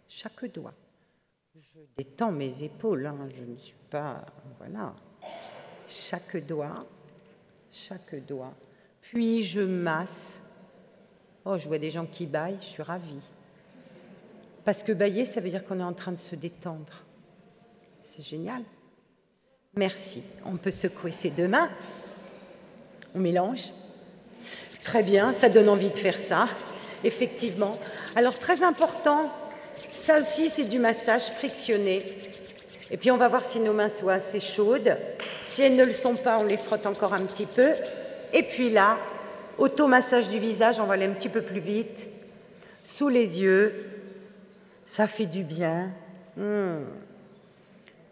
chaque doigt. Je détends mes épaules, hein, je ne suis pas... Voilà. Chaque doigt. Puis je masse. Oh, je vois des gens qui bâillent, je suis ravie. Parce que bâiller, ça veut dire qu'on est en train de se détendre. C'est génial. Merci. On peut secouer ses deux mains. On mélange. Très bien, ça donne envie de faire ça, effectivement. Alors, très important, ça aussi, c'est du massage frictionné. Et puis, on va voir si nos mains sont assez chaudes. Si elles ne le sont pas, on les frotte encore un petit peu. Et puis là, automassage du visage, on va aller un petit peu plus vite. Sous les yeux, ça fait du bien. Ne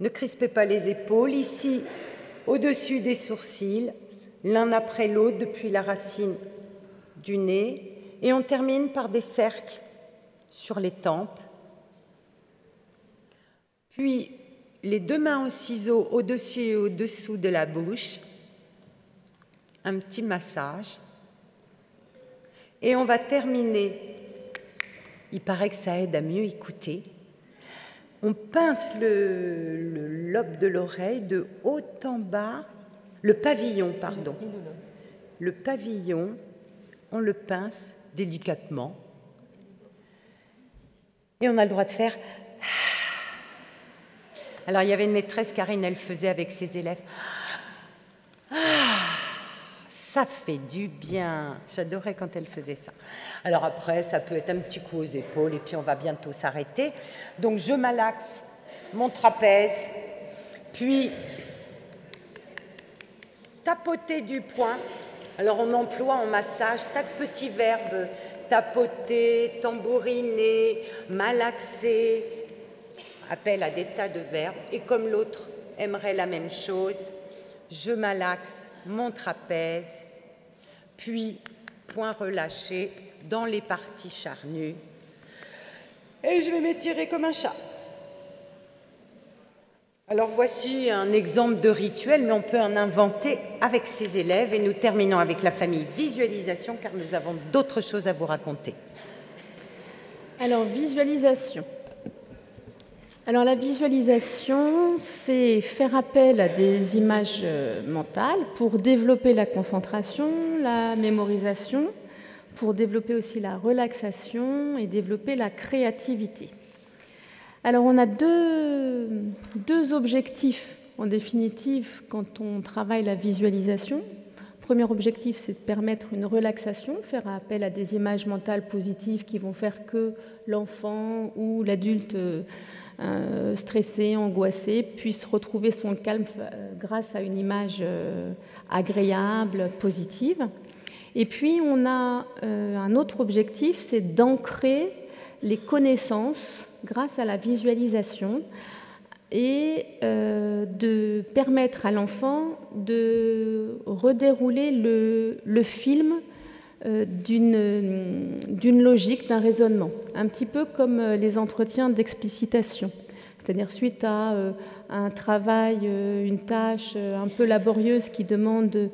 crispez pas les épaules. Ici, au-dessus des sourcils, l'un après l'autre, depuis la racine du nez, et on termine par des cercles sur les tempes. Puis, les deux mains au ciseau au-dessus et au-dessous de la bouche, un petit massage. Et on va terminer, il paraît que ça aide à mieux écouter. On pince le lobe de l'oreille de haut en bas, le pavillon, pardon. Le pavillon, on le pince délicatement. Et on a le droit de faire... Alors, il y avait une maîtresse, Karine, elle faisait avec ses élèves. Ça fait du bien. J'adorais quand elle faisait ça. Alors après, ça peut être un petit coup aux épaules et puis on va bientôt s'arrêter. Donc, je malaxe mon trapèze, puis tapoter du poing. Alors, on emploie en massage tas de petits verbes. Tapoter, tambouriner, malaxer. Appel à des tas de verbes. Et comme l'autre aimerait la même chose, je malaxe mon trapèze, puis point relâché dans les parties charnues. Et je vais m'étirer comme un chat. Alors voici un exemple de rituel, mais on peut en inventer avec ses élèves. Et nous terminons avec la famille visualisation, car nous avons d'autres choses à vous raconter. Alors, visualisation. Alors, la visualisation, c'est faire appel à des images mentales pour développer la concentration, la mémorisation, pour développer aussi la relaxation et développer la créativité. Alors, on a deux objectifs, en définitive, quand on travaille la visualisation. Le premier objectif, c'est de permettre une relaxation, faire appel à des images mentales positives qui vont faire que l'enfant ou l'adulte stressé, angoissé, puisse retrouver son calme grâce à une image agréable, positive. Et puis, on a un autre objectif, c'est d'ancrer les connaissances grâce à la visualisation et de permettre à l'enfant de redérouler le film d'une logique, d'un raisonnement, un petit peu comme les entretiens d'explicitation. C'est-à-dire suite à un travail, une tâche un peu laborieuse qui demande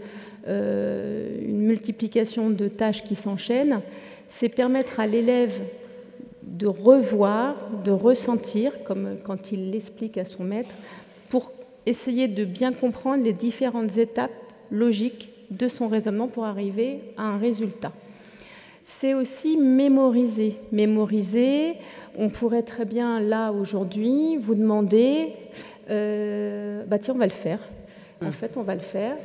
une multiplication de tâches qui s'enchaînent, c'est permettre à l'élève de revoir, de ressentir, comme quand il l'explique à son maître, pour essayer de bien comprendre les différentes étapes logiques de son raisonnement pour arriver à un résultat. C'est aussi mémoriser. Mémoriser, on pourrait très bien, là, aujourd'hui, vous demander tiens, on va le faire. En fait, on va le faire.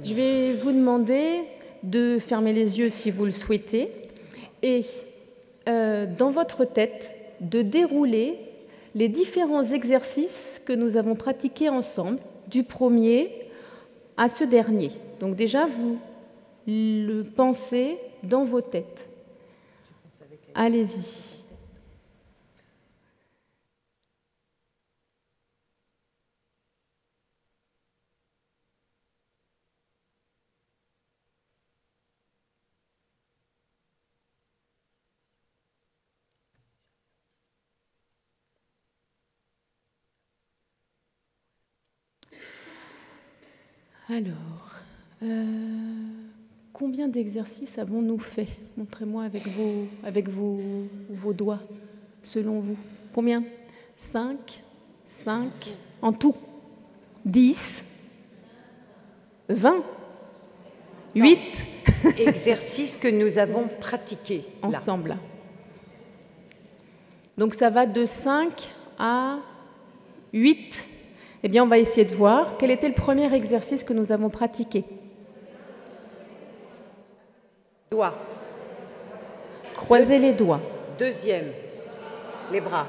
Je vais vous demander de fermer les yeux si vous le souhaitez et dans votre tête, de dérouler les différents exercices que nous avons pratiqués ensemble, du premier à ce dernier. Donc déjà, vous le pensez dans vos têtes. Allez-y. Alors, combien d'exercices avons-nous fait? Montrez-moi avec vos doigts, selon vous. Combien? 5, en tout. 10, 20, 8. Exercices que nous avons pratiqués ensemble. Donc ça va de 5 à 8. Eh bien, on va essayer de voir quel était le premier exercice que nous avons pratiqué. Doigts. Croisez les doigts. Deuxième, les bras.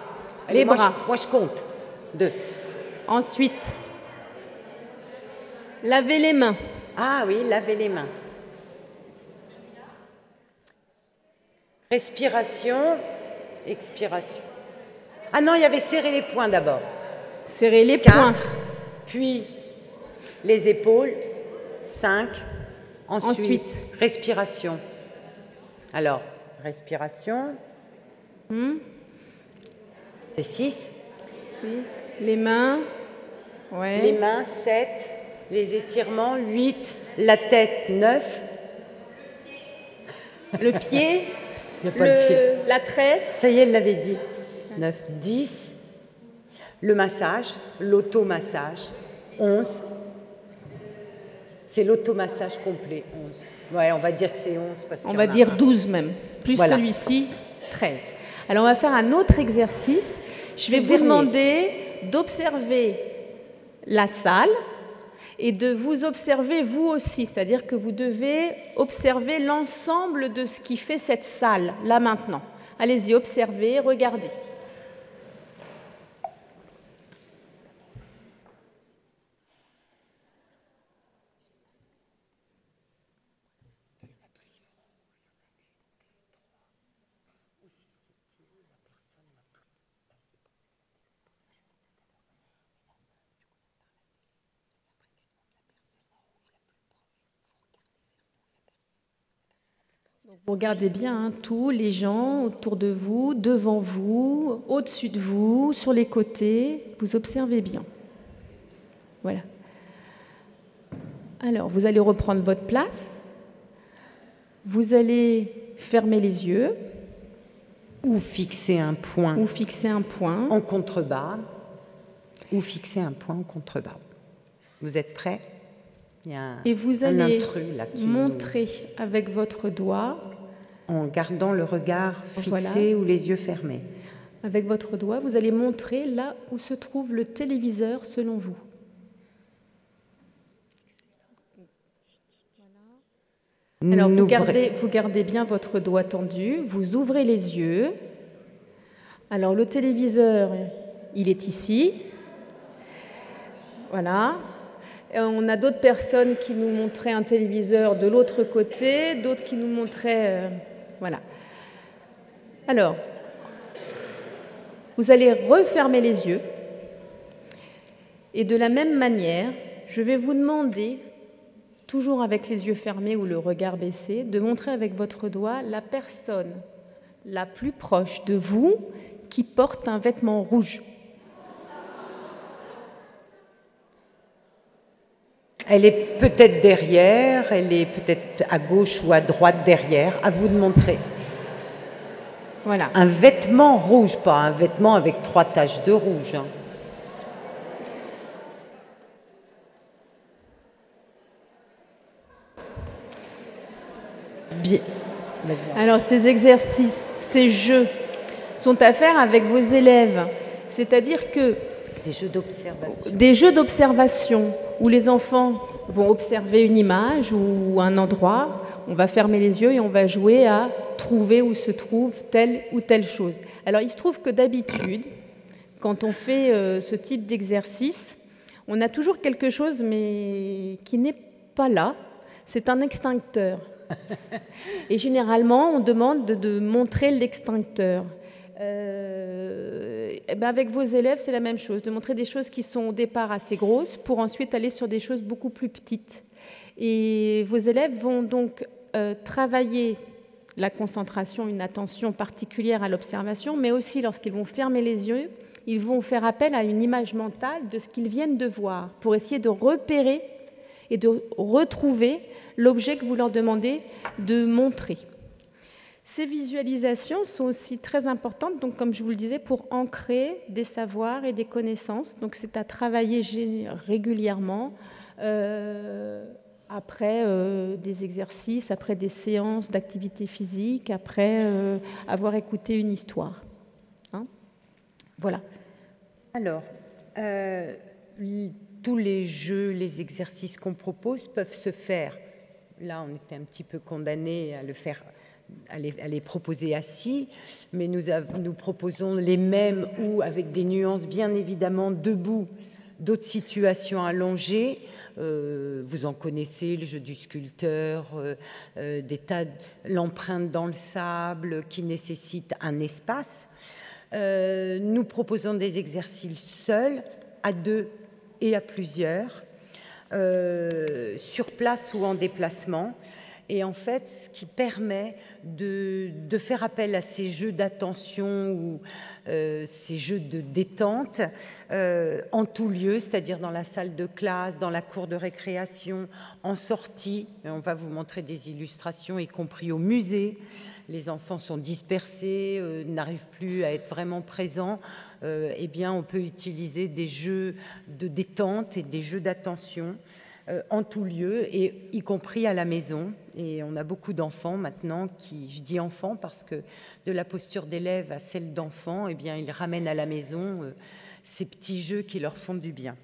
Allez, les bras. Moi, je compte. 2. Ensuite, lavez les mains. Ah oui, lavez les mains. Respiration, expiration. Ah non, il y avait serrer les poings d'abord. Serrer les 4, poings. Puis les épaules. 5. Ensuite, respiration. Alors, respiration. C'est 6. Les mains. Ouais. Les mains, 7. Les étirements, 8. La tête, 9. Le pied. Il n'y a pas le pied. La tresse. Ça y est, elle l'avait dit. 9, 10. Le massage, l'automassage, 11. C'est l'automassage complet, 11. Ouais, on va dire que c'est 11. Parce on va dire 12 même, plus voilà. Celui-ci, 13. Alors, on va faire un autre exercice. Je vais vous demander d'observer la salle et de vous observer vous aussi. C'est-à-dire que vous devez observer l'ensemble de ce qui fait cette salle, là maintenant. Allez-y, observez, regardez. Vous regardez bien tous les gens autour de vous, devant vous, au-dessus de vous, sur les côtés. Vous observez bien. Voilà. Alors, vous allez reprendre votre place. Vous allez fermer les yeux. Ou fixer un point. Ou fixer un point. En contrebas. Ou fixer un point en contrebas. Vous êtes prêts? Il y a Et vous allez intrus, là, montrer avec votre doigt. En gardant le regard fixé voilà. ou les yeux fermés. Avec votre doigt, vous allez montrer là où se trouve le téléviseur selon vous. Alors, vous gardez bien votre doigt tendu, vous ouvrez les yeux. Alors, le téléviseur, il est ici. Voilà. Et on a d'autres personnes qui nous montraient un téléviseur de l'autre côté, d'autres qui nous montraient... voilà. Alors, vous allez refermer les yeux. Et de la même manière, je vais vous demander, toujours avec les yeux fermés ou le regard baissé, de montrer avec votre doigt la personne la plus proche de vous qui porte un vêtement rouge. Elle est peut-être derrière, elle est peut-être à gauche ou à droite derrière. À vous de montrer. Voilà. Un vêtement rouge, pas un vêtement avec 3 taches de rouge. Bien. Alors, ces exercices, ces jeux sont à faire avec vos élèves. C'est-à-dire que des jeux d'observation où les enfants vont observer une image ou un endroit, on va fermer les yeux et on va jouer à trouver où se trouve telle ou telle chose. Alors, il se trouve que d'habitude, quand on fait ce type d'exercice, on a toujours quelque chose mais qui n'est pas là. C'est un extincteur. Et généralement, on demande de montrer l'extincteur. Avec vos élèves, c'est la même chose, de montrer des choses qui sont au départ assez grosses pour ensuite aller sur des choses beaucoup plus petites. Et vos élèves vont donc travailler la concentration, une attention particulière à l'observation, mais aussi lorsqu'ils vont fermer les yeux, ils vont faire appel à une image mentale de ce qu'ils viennent de voir pour essayer de repérer et de retrouver l'objet que vous leur demandez de montrer. Ces visualisations sont aussi très importantes, donc comme je vous le disais, pour ancrer des savoirs et des connaissances. Donc c'est à travailler régulièrement après des exercices, après des séances d'activité physique, après avoir écouté une histoire. Hein? Voilà. Alors, tous les jeux, les exercices qu'on propose peuvent se faire. Là, on était un petit peu condamnés à le faire, à les proposer assis, mais nous proposons les mêmes ou avec des nuances bien évidemment debout, d'autres situations allongées. Vous en connaissez, le jeu du sculpteur, l'empreinte dans le sable qui nécessite un espace. Nous proposons des exercices seuls, à 2 et à plusieurs, sur place ou en déplacement. Et en fait, ce qui permet de faire appel à ces jeux d'attention ou ces jeux de détente en tout lieu, c'est-à-dire dans la salle de classe, dans la cour de récréation, en sortie. Et on va vous montrer des illustrations, y compris au musée. Les enfants sont dispersés, n'arrivent plus à être vraiment présents. Eh bien, on peut utiliser des jeux de détente et des jeux d'attention en tout lieu, et y compris à la maison. Et on a beaucoup d'enfants maintenant qui, je dis enfants parce que de la posture d'élève à celle d'enfant, eh bien, ils ramènent à la maison ces petits jeux qui leur font du bien.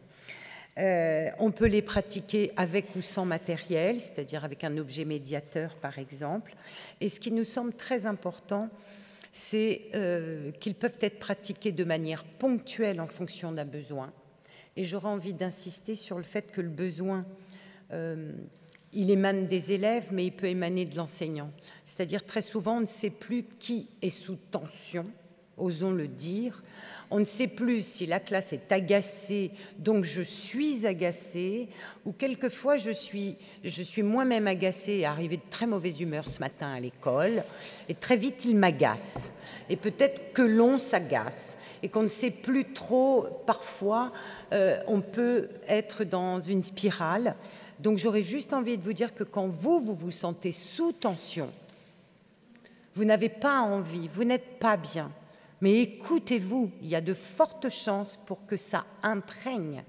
On peut les pratiquer avec ou sans matériel, c'est-à-dire avec un objet médiateur, par exemple. Et ce qui nous semble très important, c'est qu'ils peuvent être pratiqués de manière ponctuelle en fonction d'un besoin. Et j'aurais envie d'insister sur le fait que le besoin, il émane des élèves, mais il peut émaner de l'enseignant. C'est-à-dire très souvent, on ne sait plus qui est sous tension osons le dire. On ne sait plus si la classe est agacée, donc je suis agacée, ou quelquefois je suis moi-même agacée et arrivée de très mauvaise humeur ce matin à l'école, et très vite il m'agace. Et peut-être que l'on s'agace, et qu'on ne sait plus trop, parfois, on peut être dans une spirale. Donc j'aurais juste envie de vous dire que quand vous vous sentez sous tension, vous n'avez pas envie, vous n'êtes pas bien, mais écoutez-vous, il y a de fortes chances pour que ça imprègne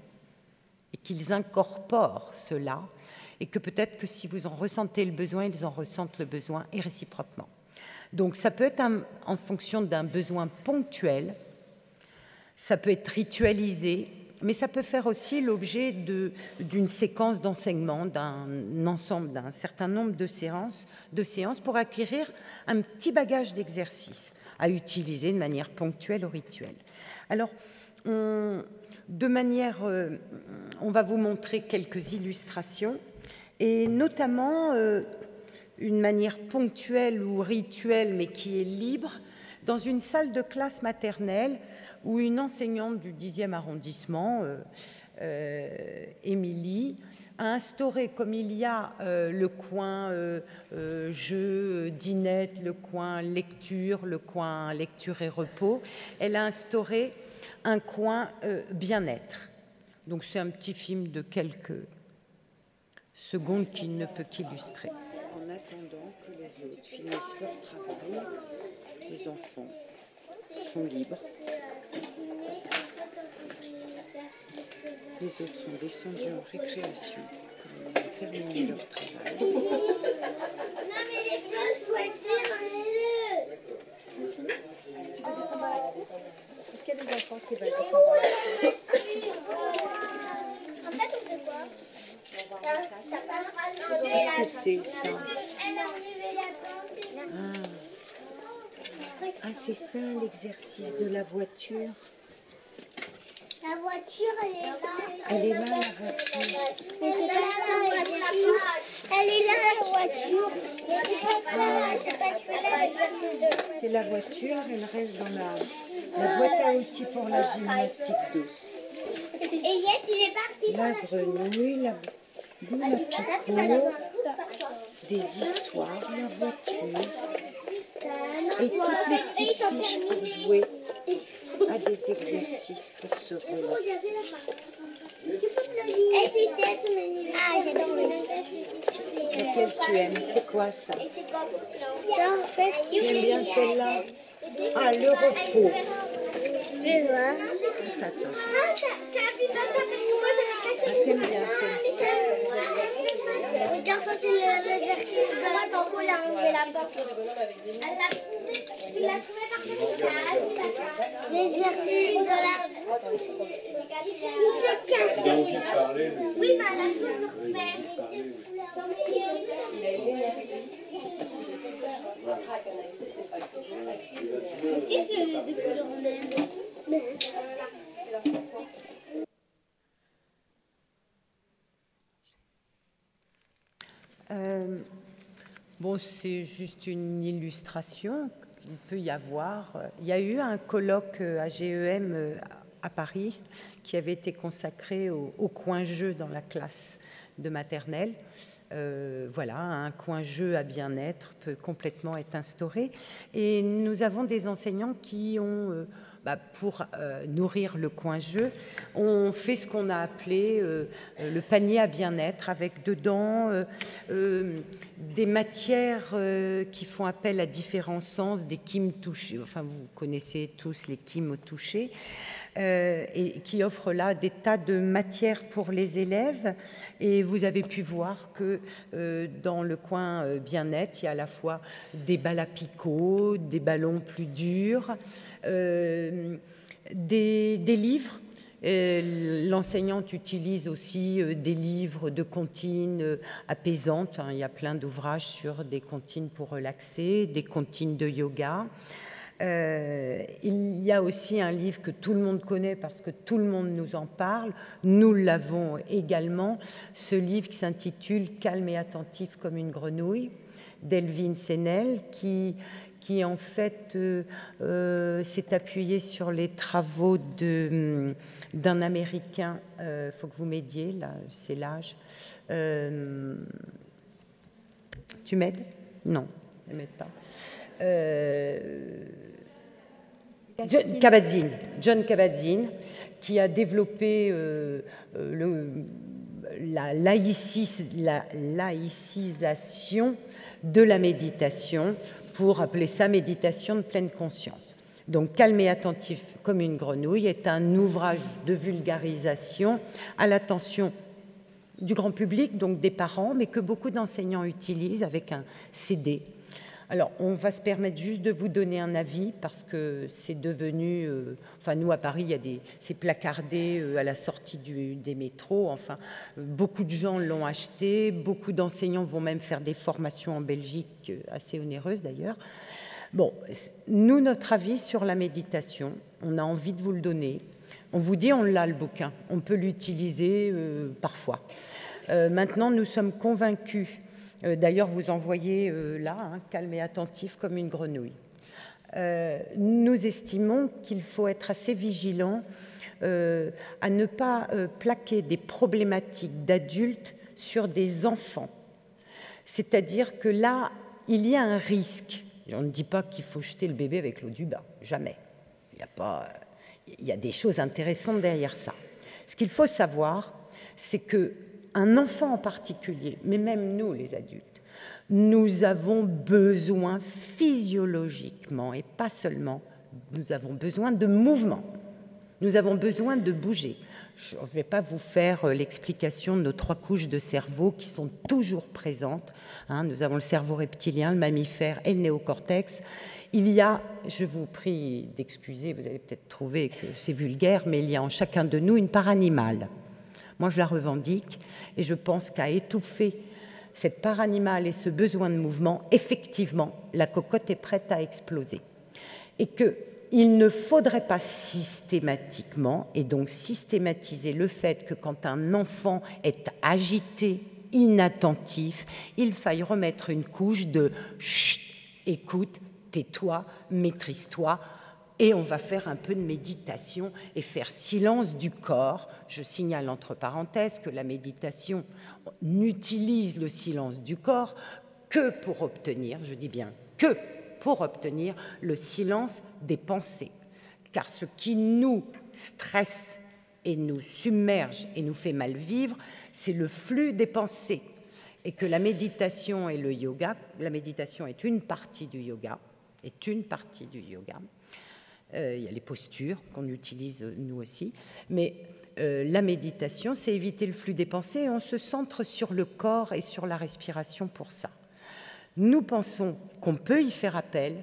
et qu'ils incorporent cela, et que peut-être que si vous en ressentez le besoin, ils en ressentent le besoin et réciproquement. Donc ça peut être en fonction d'un besoin ponctuel, ça peut être ritualisé, mais ça peut faire aussi l'objet d'une séquence d'enseignement, d'un ensemble, d'un certain nombre de séances pour acquérir un petit bagage d'exercices à utiliser de manière ponctuelle ou rituelle. Alors, on va vous montrer quelques illustrations, et notamment une manière ponctuelle ou rituelle, mais qui est libre, dans une salle de classe maternelle où une enseignante du 10e arrondissement, Émilie, a instauré, comme il y a le coin jeu, dinette, le coin lecture, le coin lecture et repos, elle a instauré un coin bien-être. Donc c'est un petit film de quelques secondes qui ne peut qu'illustrer. En attendant que les autres finissent leur travail, les enfants sont libres. Les autres sont descendus en récréation quand ils ont terminé leur travail. Non mais les filles souhaitent faire un jeu. Tu peux descendre dans la cour? Est-ce qu'il y a des enfants qui veulent descendre dans la cour? En fait, on fait quoi? Qu'est-ce que c'est ça? Ah, c'est ça l'exercice de la voiture. La voiture, elle est là. Elle est là, la voiture. Mais c'est pas ça l'exercice. Elle est là, la voiture. Mais c'est pas ça, c'est pas celui-là l'exercice. C'est la voiture, elle reste dans la boîte à outils pour la gymnastique douce. Et Yes, il est parti. La grenouille, la boule à picot, des histoires, la voiture, et toutes les petites fiches pour jouer à des exercices pour se relaxer. Ah, j'adore Laquelle tu aimes? C'est quoi ça? ça, en fait. Tu aimes bien celle-là? Ah, le repos. Je vais voir. Attention. Ah, c'est un putain de parce que moi j'avais Ah, cassé. t'aimes bien celle-ci? Regarde, ça c'est l'exercice de la quand on l'a enlevé là-bas. Il l'a trouvé par contre. L'exercice de la... Il se casse. Oui, mais à la fin, on le refait. Aussi, j'ai des couleurs en même. Bon, c'est juste une illustration. Il peut y avoir. Il y a eu un colloque à GEM à Paris qui avait été consacré au coin jeu dans la classe de maternelle. Voilà, un coin jeu à bien-être peut complètement être instauré. Et nous avons des enseignants qui ont, pour nourrir le coin jeu, on fait ce qu'on a appelé le panier à bien-être, avec dedans des matières qui font appel à différents sens, des kims touchés, enfin vous connaissez tous les kims au toucher, et qui offrent là des tas de matières pour les élèves. Et vous avez pu voir que dans le coin bien-être, il y a à la fois des balles à picot, des ballons plus durs, des livres. L'enseignante utilise aussi des livres de comptines apaisantes. Il y a plein d'ouvrages sur des comptines pour relaxer, des comptines de yoga. Il y a aussi un livre que tout le monde connaît parce que tout le monde nous en parle. Nous l'avons également, ce livre qui s'intitule « Calme et attentif comme une grenouille ». d'Elvin Sennel, qui en fait s'est appuyé sur les travaux d'un Américain, il faut que vous m'aidiez, là, c'est l'âge. Tu m'aides? Non, ne m'aide pas. John Kabat-Zinn, qui a développé la laïcisation de la méditation, pour appeler ça méditation de pleine conscience. Donc, Calme et attentif comme une grenouille est un ouvrage de vulgarisation à l'attention du grand public, donc des parents, mais que beaucoup d'enseignants utilisent avec un CD. Alors, on va se permettre juste de vous donner un avis parce que c'est devenu... enfin, nous, à Paris, c'est placardé à la sortie des métros. Enfin, beaucoup de gens l'ont acheté. Beaucoup d'enseignants vont même faire des formations en Belgique, assez onéreuses d'ailleurs. Bon, nous, notre avis sur la méditation, on a envie de vous le donner. On vous dit, on l'a, le bouquin. On peut l'utiliser parfois. Maintenant, nous sommes convaincus... D'ailleurs, vous en voyez là, hein, calme et attentif comme une grenouille. Nous estimons qu'il faut être assez vigilant à ne pas plaquer des problématiques d'adultes sur des enfants. C'est-à-dire que là, il y a un risque. On ne dit pas qu'il faut jeter le bébé avec l'eau du bain, jamais. Il y a des choses intéressantes derrière ça. Ce qu'il faut savoir, c'est que un enfant en particulier, mais même nous les adultes, nous avons besoin physiologiquement, et pas seulement, nous avons besoin de mouvement, nous avons besoin de bouger. Je ne vais pas vous faire l'explication de nos 3 couches de cerveau qui sont toujours présentes. Hein, nous avons le cerveau reptilien, le mammifère et le néocortex. Il y a, je vous prie d'excuser, vous allez peut-être trouver que c'est vulgaire, mais il y a en chacun de nous une part animale. Moi, je la revendique et je pense qu'à étouffer cette part animale et ce besoin de mouvement, effectivement, la cocotte est prête à exploser. Et qu'il ne faudrait pas systématiquement, et donc systématiser le fait que quand un enfant est agité, inattentif, il faille remettre une couche de « chut, écoute, tais-toi, maîtrise-toi », et on va faire un peu de méditation et faire silence du corps. Je signale entre parenthèses que la méditation n'utilise le silence du corps que pour obtenir, je dis bien que pour obtenir le silence des pensées. Car ce qui nous stresse et nous submerge et nous fait mal vivre, c'est le flux des pensées. Et que la méditation et le yoga, la méditation est une partie du yoga, il y a les postures qu'on utilise nous aussi, mais la méditation, c'est éviter le flux des pensées et on se centre sur le corps et sur la respiration pour ça. Nous pensons qu'on peut y faire appel,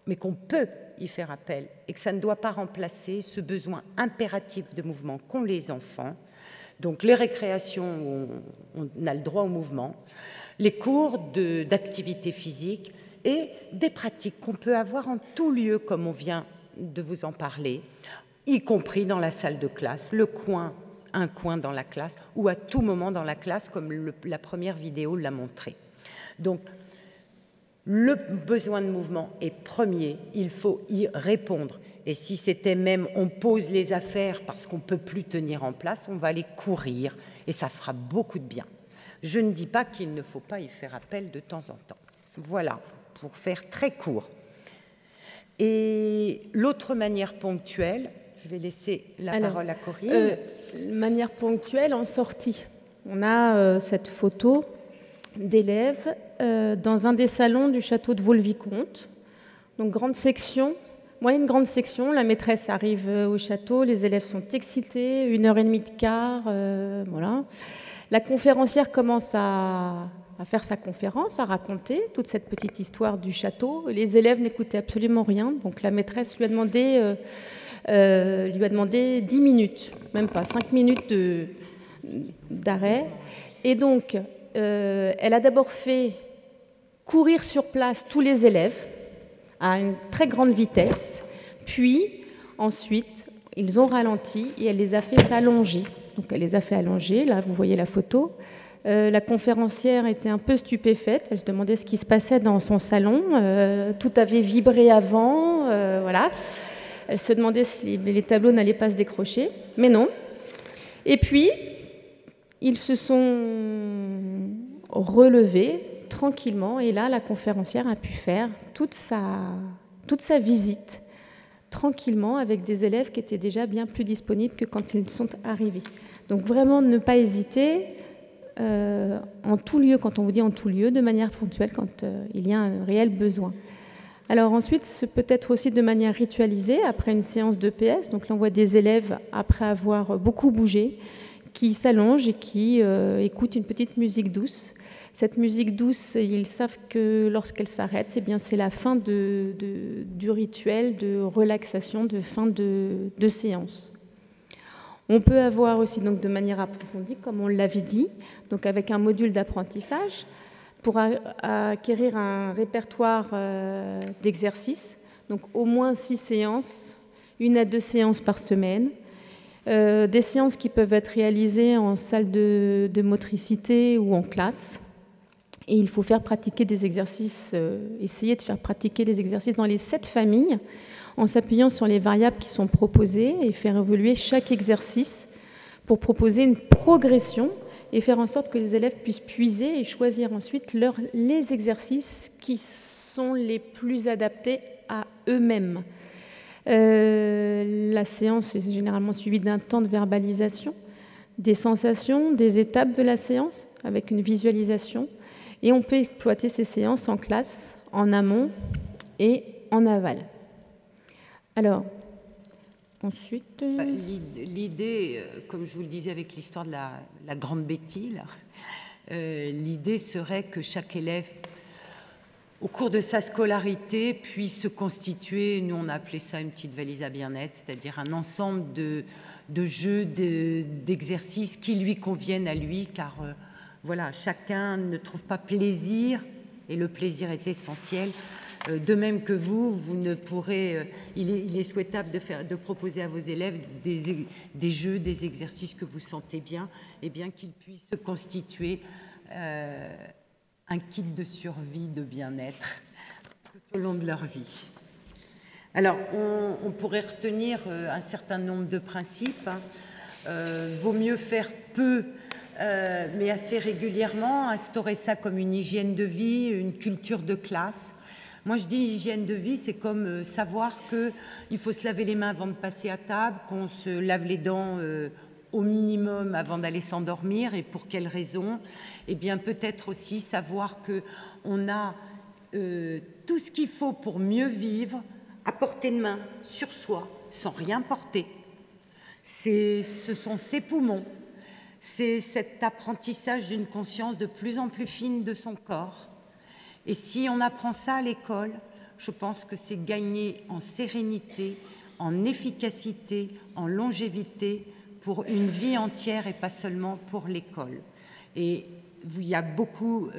mais qu'on peut y faire appel et que ça ne doit pas remplacer ce besoin impératif de mouvement qu'ont les enfants. Donc les récréations où on a le droit au mouvement, les cours d'activité physique et des pratiques qu'on peut avoir en tout lieu comme on vient de vous en parler, y compris dans la salle de classe, un coin dans la classe ou à tout moment dans la classe comme la première vidéo l'a montré. Donc le besoin de mouvement est premier, il faut y répondre. Et si c'était même on pose les affaires parce qu'on ne peut plus tenir en place, on va aller courir et ça fera beaucoup de bien. Je ne dis pas qu'il ne faut pas y faire appel de temps en temps. Voilà, pour faire très court. Et l'autre manière ponctuelle, je vais laisser la parole à Corinne. Manière ponctuelle en sortie. On a cette photo d'élèves dans un des salons du château de Vaux-le-Vicomte. Donc grande section, moyenne grande section, la maîtresse arrive au château, les élèves sont excités, 1h30 de quart, voilà. La conférencière commence à faire sa conférence, à raconter toute cette petite histoire du château. Les élèves n'écoutaient absolument rien, donc la maîtresse lui a demandé 10 minutes, même pas 5 minutes d'arrêt. Et donc, elle a d'abord fait courir sur place tous les élèves à une très grande vitesse, puis ensuite, ils ont ralenti et elle les a fait s'allonger. Donc elle les a fait allonger, là vous voyez la photo. La conférencière était un peu stupéfaite. Elle se demandait ce qui se passait dans son salon. Tout avait vibré avant. Voilà. Elle se demandait si les tableaux n'allaient pas se décrocher. Mais non. Et puis, ils se sont relevés tranquillement. Et là, la conférencière a pu faire toute sa visite tranquillement avec des élèves qui étaient déjà bien plus disponibles que quand ils sont arrivés. Donc vraiment, ne pas hésiter en tout lieu, quand on vous dit en tout lieu, de manière ponctuelle, quand il y a un réel besoin. Alors ensuite, ce peut être aussi de manière ritualisée, après une séance d'EPS, donc l'envoi des élèves après avoir beaucoup bougé, qui s'allongent et qui écoutent une petite musique douce. Cette musique douce, ils savent que lorsqu'elle s'arrête, eh bien, c'est la fin du rituel de relaxation, de fin de séance. On peut avoir aussi donc, de manière approfondie, comme on l'avait dit, donc avec un module d'apprentissage, pour acquérir un répertoire d'exercices, donc au moins 6 séances, 1 à 2 séances par semaine, des séances qui peuvent être réalisées en salle de motricité ou en classe. Et il faut faire pratiquer des exercices, essayer de faire pratiquer les exercices dans les 7 familles, en s'appuyant sur les variables qui sont proposées et faire évoluer chaque exercice pour proposer une progression et faire en sorte que les élèves puissent puiser et choisir ensuite les exercices qui sont les plus adaptés à eux-mêmes. La séance est généralement suivie d'un temps de verbalisation, des sensations, des étapes de la séance avec une visualisation. Et on peut exploiter ces séances en classe, en amont et en aval. Alors, ensuite... L'idée, comme je vous le disais avec l'histoire de la grande Betty, l'idée serait que chaque élève, au cours de sa scolarité, puisse se constituer, nous on a appelé ça une petite valise à bien-être, c'est-à-dire un ensemble de jeux, d'exercices qui lui conviennent à lui, car... Voilà, chacun ne trouve pas plaisir, et le plaisir est essentiel. De même que vous ne pourrez... Il est souhaitable de proposer à vos élèves des jeux, des exercices que vous sentez bien, et bien qu'ils puissent se constituer un kit de survie, de bien-être, tout au long de leur vie. Alors, on pourrait retenir un certain nombre de principes. Vaut mieux faire peu, mais assez régulièrement, instaurer ça comme une hygiène de vie, une culture de classe. Moi, je dis hygiène de vie, c'est comme savoir qu'il faut se laver les mains avant de passer à table, qu'on se lave les dents au minimum avant d'aller s'endormir, et pour quelles raisons. Eh bien, peut-être aussi savoir qu'on a tout ce qu'il faut pour mieux vivre à portée de main, sur soi, sans rien porter. Ce sont ses poumons. C'est cet apprentissage d'une conscience de plus en plus fine de son corps. Et si on apprend ça à l'école, je pense que c'est gagner en sérénité, en efficacité, en longévité pour une vie entière et pas seulement pour l'école. Et il y a beaucoup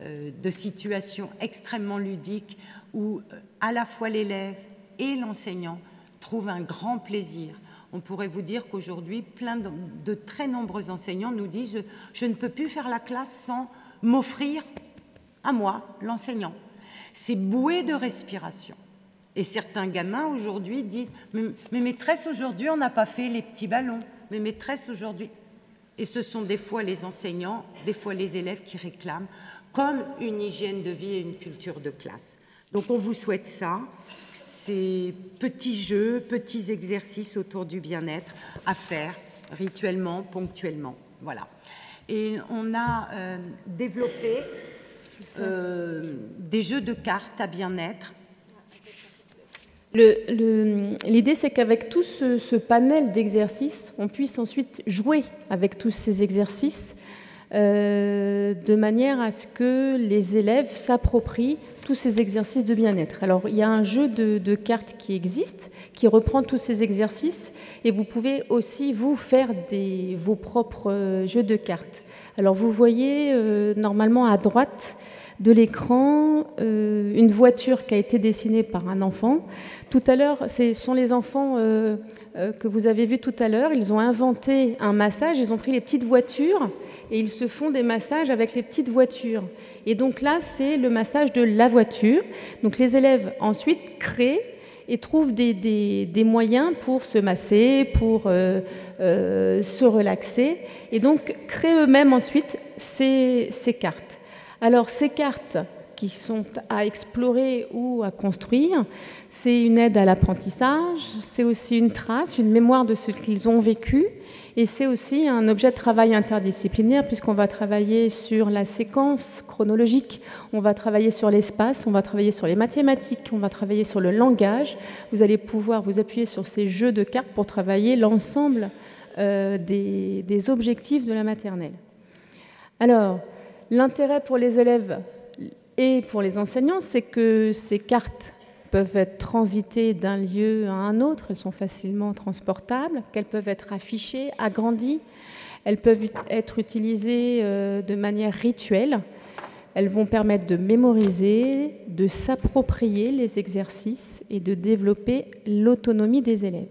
de situations extrêmement ludiques où à la fois l'élève et l'enseignant trouvent un grand plaisir. On pourrait vous dire qu'aujourd'hui, plein de très nombreux enseignants nous disent « je ne peux plus faire la classe sans m'offrir à moi, l'enseignant ». C'est boué de respiration. Et certains gamins aujourd'hui disent « mais maîtresse, aujourd'hui, on n'a pas fait les petits ballons. Mais maîtresse, aujourd'hui… » Et ce sont des fois les enseignants, des fois les élèves qui réclament comme une hygiène de vie et une culture de classe. Donc on vous souhaite ça. Ces petits jeux, petits exercices autour du bien-être à faire rituellement, ponctuellement. Voilà. Et on a développé des jeux de cartes à bien-être. L'idée, c'est qu'avec tout ce panel d'exercices, on puisse ensuite jouer avec tous ces exercices de manière à ce que les élèves s'approprient tous ces exercices de bien-être. Alors, il y a un jeu de cartes qui existe, qui reprend tous ces exercices, et vous pouvez aussi, vous, faire vos propres jeux de cartes. Alors, vous voyez, normalement, à droite, de l'écran une voiture qui a été dessinée par un enfant. Tout à l'heure, ce sont les enfants que vous avez vus tout à l'heure. Ils ont inventé un massage, ils ont pris les petites voitures et ils se font des massages avec les petites voitures. Et donc là, c'est le massage de la voiture. Donc les élèves ensuite créent et trouvent des moyens pour se masser, pour se relaxer, et donc créent eux-mêmes ensuite ces cartes. Alors ces cartes qui sont à explorer ou à construire, c'est une aide à l'apprentissage, c'est aussi une trace, une mémoire de ce qu'ils ont vécu, et c'est aussi un objet de travail interdisciplinaire puisqu'on va travailler sur la séquence chronologique, on va travailler sur l'espace, on va travailler sur les mathématiques, on va travailler sur le langage. Vous allez pouvoir vous appuyer sur ces jeux de cartes pour travailler l'ensemble des objectifs de la maternelle. Alors, l'intérêt pour les élèves et pour les enseignants, c'est que ces cartes peuvent être transitées d'un lieu à un autre, elles sont facilement transportables, qu'elles peuvent être affichées, agrandies, elles peuvent être utilisées de manière rituelle, elles vont permettre de mémoriser, de s'approprier les exercices et de développer l'autonomie des élèves.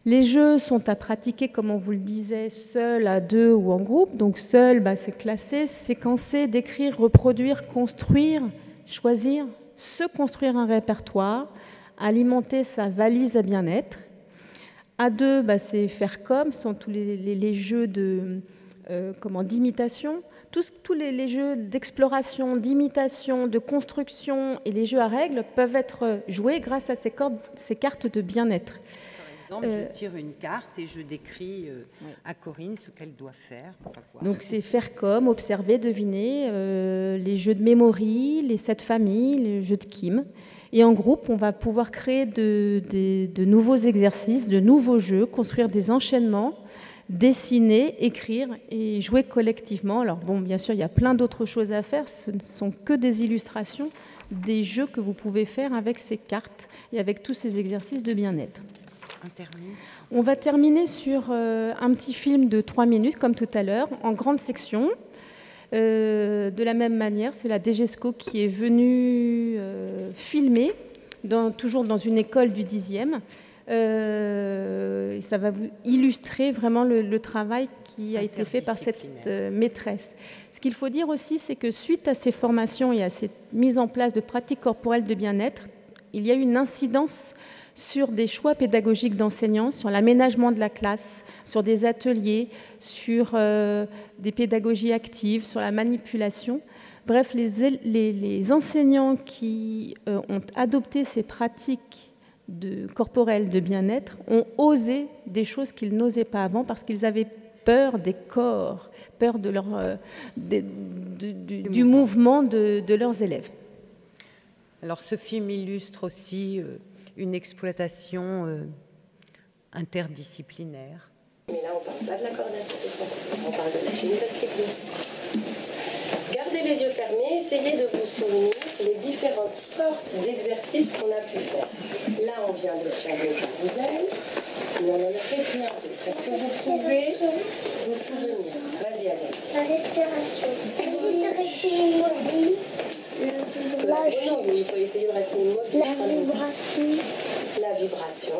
Les jeux sont à pratiquer, comme on vous le disait, seul, à deux ou en groupe. Donc seul, c'est classer, séquencer, décrire, reproduire, construire, choisir, se construire un répertoire, alimenter sa valise à bien-être. À deux, c'est faire comme, ce sont tous les jeux d'imitation. Tous les jeux d'exploration, d'imitation, de construction et les jeux à règles peuvent être joués grâce à ces cartes de bien-être. Par exemple, je tire une carte et je décris à Corinne ce qu'elle doit faire. Donc c'est faire comme, observer, deviner, les jeux de mémoire, les 7 familles, les jeux de Kim. Et en groupe, on va pouvoir créer de nouveaux exercices, de nouveaux jeux, construire des enchaînements, dessiner, écrire et jouer collectivement. Alors bon, bien sûr, il y a plein d'autres choses à faire. Ce ne sont que des illustrations des jeux que vous pouvez faire avec ces cartes et avec tous ces exercices de bien-être. On va terminer sur un petit film de 3 minutes, comme tout à l'heure, en grande section. De la même manière, c'est la DGESCO qui est venue filmer, toujours dans une école du 10e. Ça va vous illustrer vraiment le travail qui a été fait par cette maîtresse. Ce qu'il faut dire aussi, c'est que suite à ces formations et à cette mise en place de pratiques corporelles de bien-être, il y a eu une incidence sur des choix pédagogiques d'enseignants, sur l'aménagement de la classe, sur des ateliers, sur des pédagogies actives, sur la manipulation. Bref, les enseignants qui ont adopté ces pratiques corporelles de bien-être ont osé des choses qu'ils n'osaient pas avant parce qu'ils avaient peur des corps, peur du mouvement de leurs élèves. Alors ce film illustre aussi une exploitation interdisciplinaire. Mais là, on ne parle pas de la corde à sauter, on parle de la gymnastique douce. Gardez les yeux fermés, essayez de vous souvenir les différentes sortes d'exercices qu'on a pu faire. Là, on vient de faire le carrousel, mais on en a fait plein d'autres. Est-ce que vous pouvez vous souvenir? Vas-y, allez. La respiration. Essayer de rester immobile. Oui, il faut essayer de rester immobile. La vibration. La vibration.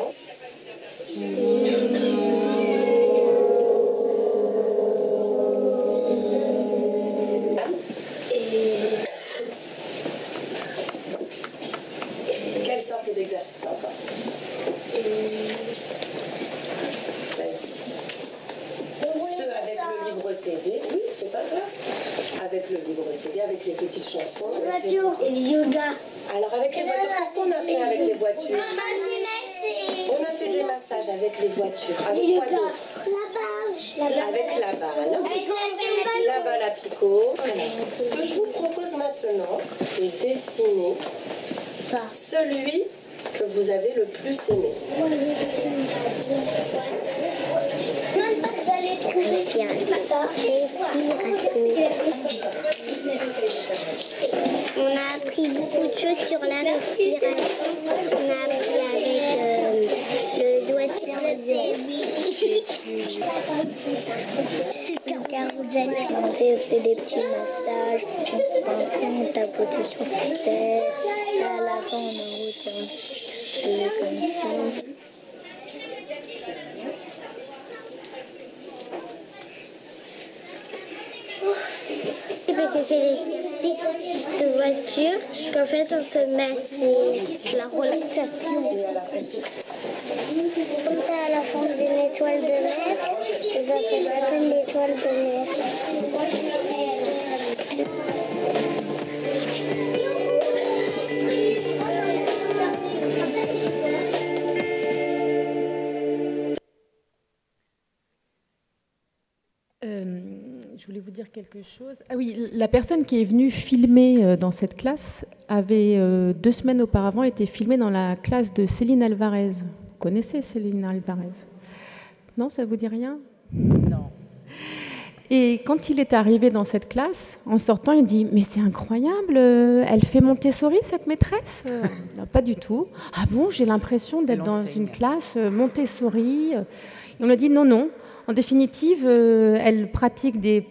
Quelle sorte d'exercice encore? Ceux avec le livre CD, oui, c'est pas grave. Avec le livre CD, avec les petites chansons. Les voitures et le yoga. Alors avec les voitures, qu'est-ce qu'on a fait avec les voitures? On a fait des massages avec les voitures. Avec quoi d'autre? Avec la balle. La balle à picot. Ce que je vous propose maintenant, c'est dessiner celui que vous avez le plus aimé. J'allais trouver bien ça. On a appris beaucoup de choses sur la respiration. On a appris avec le doigt sur le zèbre. On s'est fait des petits massages, on tapotait sur la tête, et à la fin on a rôti un petit peu comme ça. J'ai fait les cycles de voiture, qu'en fait on se met, c'est la relaxation. Comme ça à la forme d'une étoile de mer, et ça s'appelle l'étoile de mer. Je voulais vous dire quelque chose. Ah oui, la personne qui est venue filmer dans cette classe avait 2 semaines auparavant été filmée dans la classe de Céline Alvarez. Vous connaissez Céline Alvarez? Non, ça vous dit rien? Non. Et quand il est arrivé dans cette classe, en sortant, il dit « Mais c'est incroyable, elle fait Montessori, cette maîtresse ?» Non, pas du tout. « Ah bon, j'ai l'impression d'être dans une classe Montessori. » Et on a dit « Non, non. En définitive, elle pratique des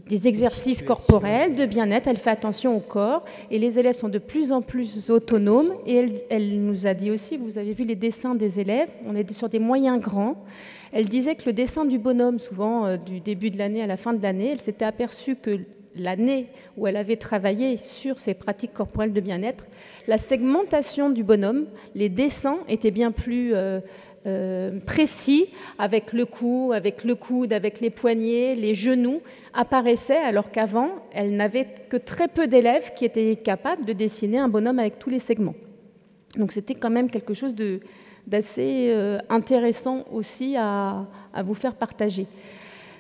exercices corporels, de bien-être, elle fait attention au corps, et les élèves sont de plus en plus autonomes. Et elle nous a dit aussi, vous avez vu les dessins des élèves, on est sur des moyens grands. Elle disait que le dessin du bonhomme, souvent du début de l'année à la fin de l'année, elle s'était aperçue que l'année où elle avait travaillé sur ces pratiques corporelles de bien-être, la segmentation du bonhomme, les dessins étaient bien plus précis, avec le cou, avec le coude, avec les poignets, les genoux, apparaissaient, alors qu'avant, elle n'avait que très peu d'élèves qui étaient capables de dessiner un bonhomme avec tous les segments. Donc c'était quand même quelque chose d'assez intéressant aussi à vous faire partager.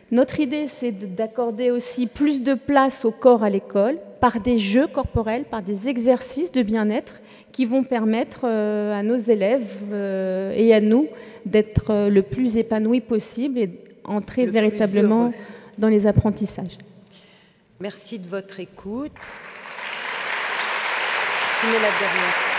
Notre idée, c'est d'accorder aussi plus de place au corps à l'école par des jeux corporels, par des exercices de bien-être qui vont permettre à nos élèves et à nous d'être le plus épanouis possible et entrer véritablement dans les apprentissages. Merci de votre écoute. Tu mets la dernière.